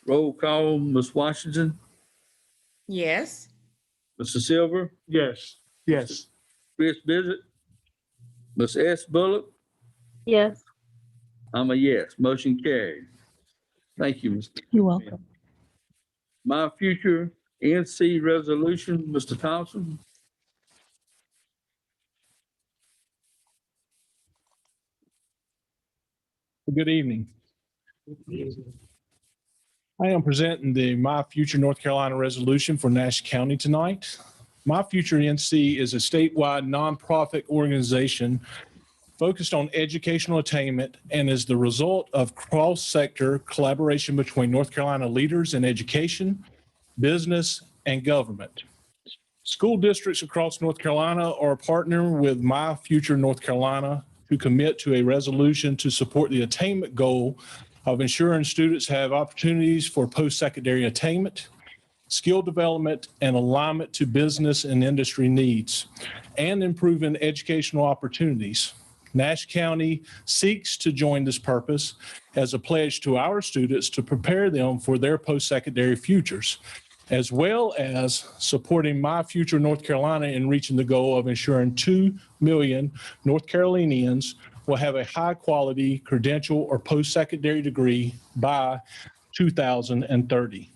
Roll call, Ms. Washington, Yes. Mr. Silver, Yes. Yes. Chris Bizet, Ms. S. Bullock, Yes. I'm a yes. Motion carried. Thank you, Mr. You're welcome. My Future NC Resolution, Mr. Thompson. Good evening. I am presenting the My Future North Carolina resolution for Nash County tonight. My Future NC is a statewide nonprofit organization focused on educational attainment and is the result of cross-sector collaboration between North Carolina leaders in education, business, and government. School districts across North Carolina are partnering with My Future North Carolina to commit to a resolution to support the attainment goal of ensuring students have opportunities for post-secondary attainment, skill development, and alignment to business and industry needs, and improving educational opportunities. Nash County seeks to join this purpose as a pledge to our students to prepare them for their post-secondary futures, as well as supporting My Future North Carolina in reaching the goal of ensuring 2 million North Carolinians will have a high-quality credential or post-secondary degree by 2030.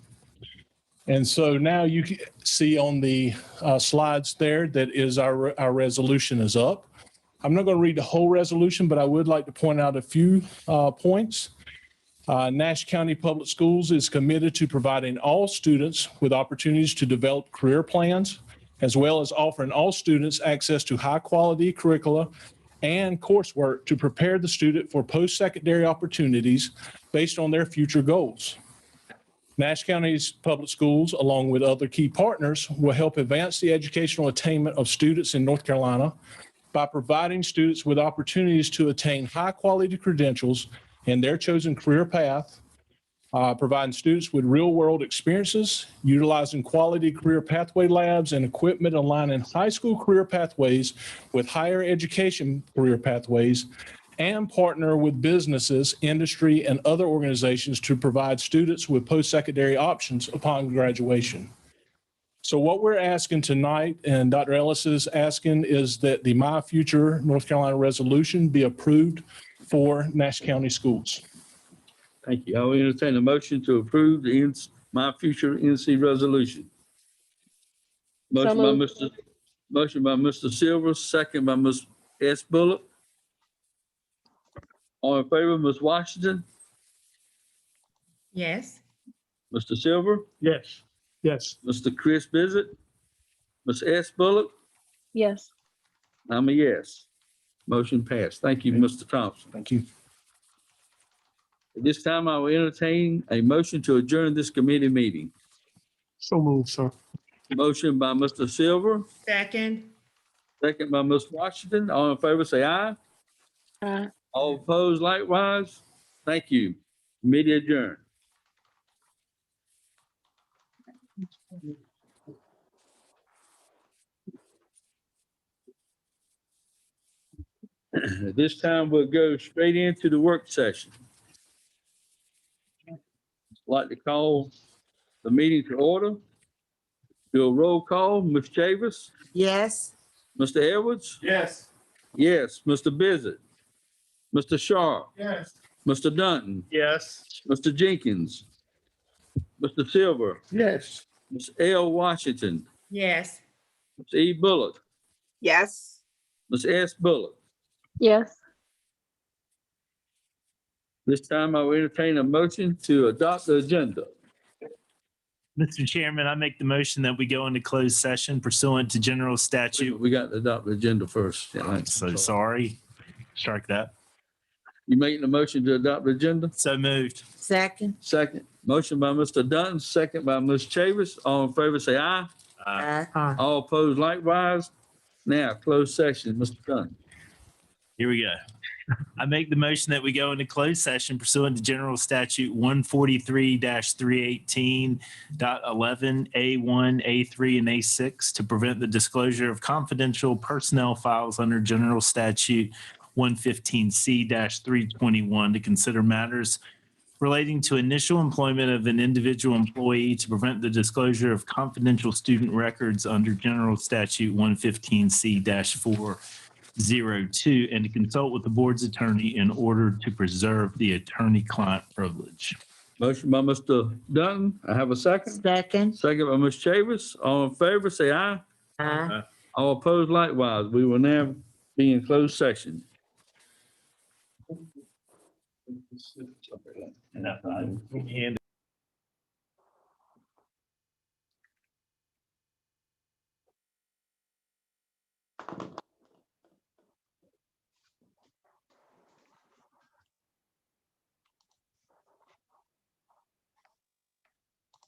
And so now you can see on the slides there that is our resolution is up. I'm not going to read the whole resolution, but I would like to point out a few points. Nash County Public Schools is committed to providing all students with opportunities to develop career plans, as well as offering all students access to high-quality curricula and coursework to prepare the student for post-secondary opportunities based on their future goals. Nash County's public schools, along with other key partners, will help advance the educational attainment of students in North Carolina by providing students with opportunities to attain high-quality credentials in their chosen career path, providing students with real-world experiences, utilizing quality career pathway labs and equipment aligning high school career pathways with higher education career pathways, and partner with businesses, industry, and other organizations to provide students with post-secondary options upon graduation. So what we're asking tonight, and Dr. Ellis is asking, is that the My Future North Carolina resolution be approved for Nash County schools. Thank you. I will entertain a motion to approve the My Future NC resolution. Motion by Mr. Silver, second by Ms. S. Bullock. All in favor, Ms. Washington, Yes. Mr. Silver, Yes. Yes. Mr. Chris Bizet, Ms. S. Bullock, Yes. I'm a yes. Motion passed. Thank you, Mr. Thompson. Thank you. At this time, I will entertain a motion to adjourn this committee meeting. So moved, sir. Motion by Mr. Silver, Second. second by Ms. Washington. All in favor, say aye. All opposed likewise. Thank you. Meeting adjourned. At this time, we'll go straight into the work session. I'd like to call the meeting to order. Do a roll call. Ms. Chavis? Yes. Mr. Edwards? Yes. Yes. Mr. Bizet? Mr. Sharp? Yes. Mr. Dunton? Yes. Mr. Jenkins? Mr. Silver, Yes. Ms. L. Washington, Yes. Ms. E. Bullock, Yes. Ms. S. Bullock. Yes. This time I will entertain a motion to adopt the agenda. Mr. Chairman, I make the motion that we go into closed session pursuant to general statute. We got to adopt the agenda first. I'm so sorry. Strike that. You making the motion to adopt the agenda? So moved. Second. Second. Motion by Mr. Dunn, second by Ms. Chavis. All in favor, say aye. Aye. All opposed likewise. Now, closed session, Mr. Dunn. Here we go. I make the motion that we go into closed session pursuant to General Statute 143-318.11 A1, A3, and A6 to prevent the disclosure of confidential personnel files under General Statute 115C-321 to consider matters relating to initial employment of an individual employee, to prevent the disclosure of confidential student records under General Statute 115C-402, and to consult with the board's attorney in order to preserve the attorney-client privilege. Motion by Mr. Dunn. I have a second. Second. Second by Ms. Chavis. All in favor, say aye. Aye. All opposed likewise. We will now be in closed session. And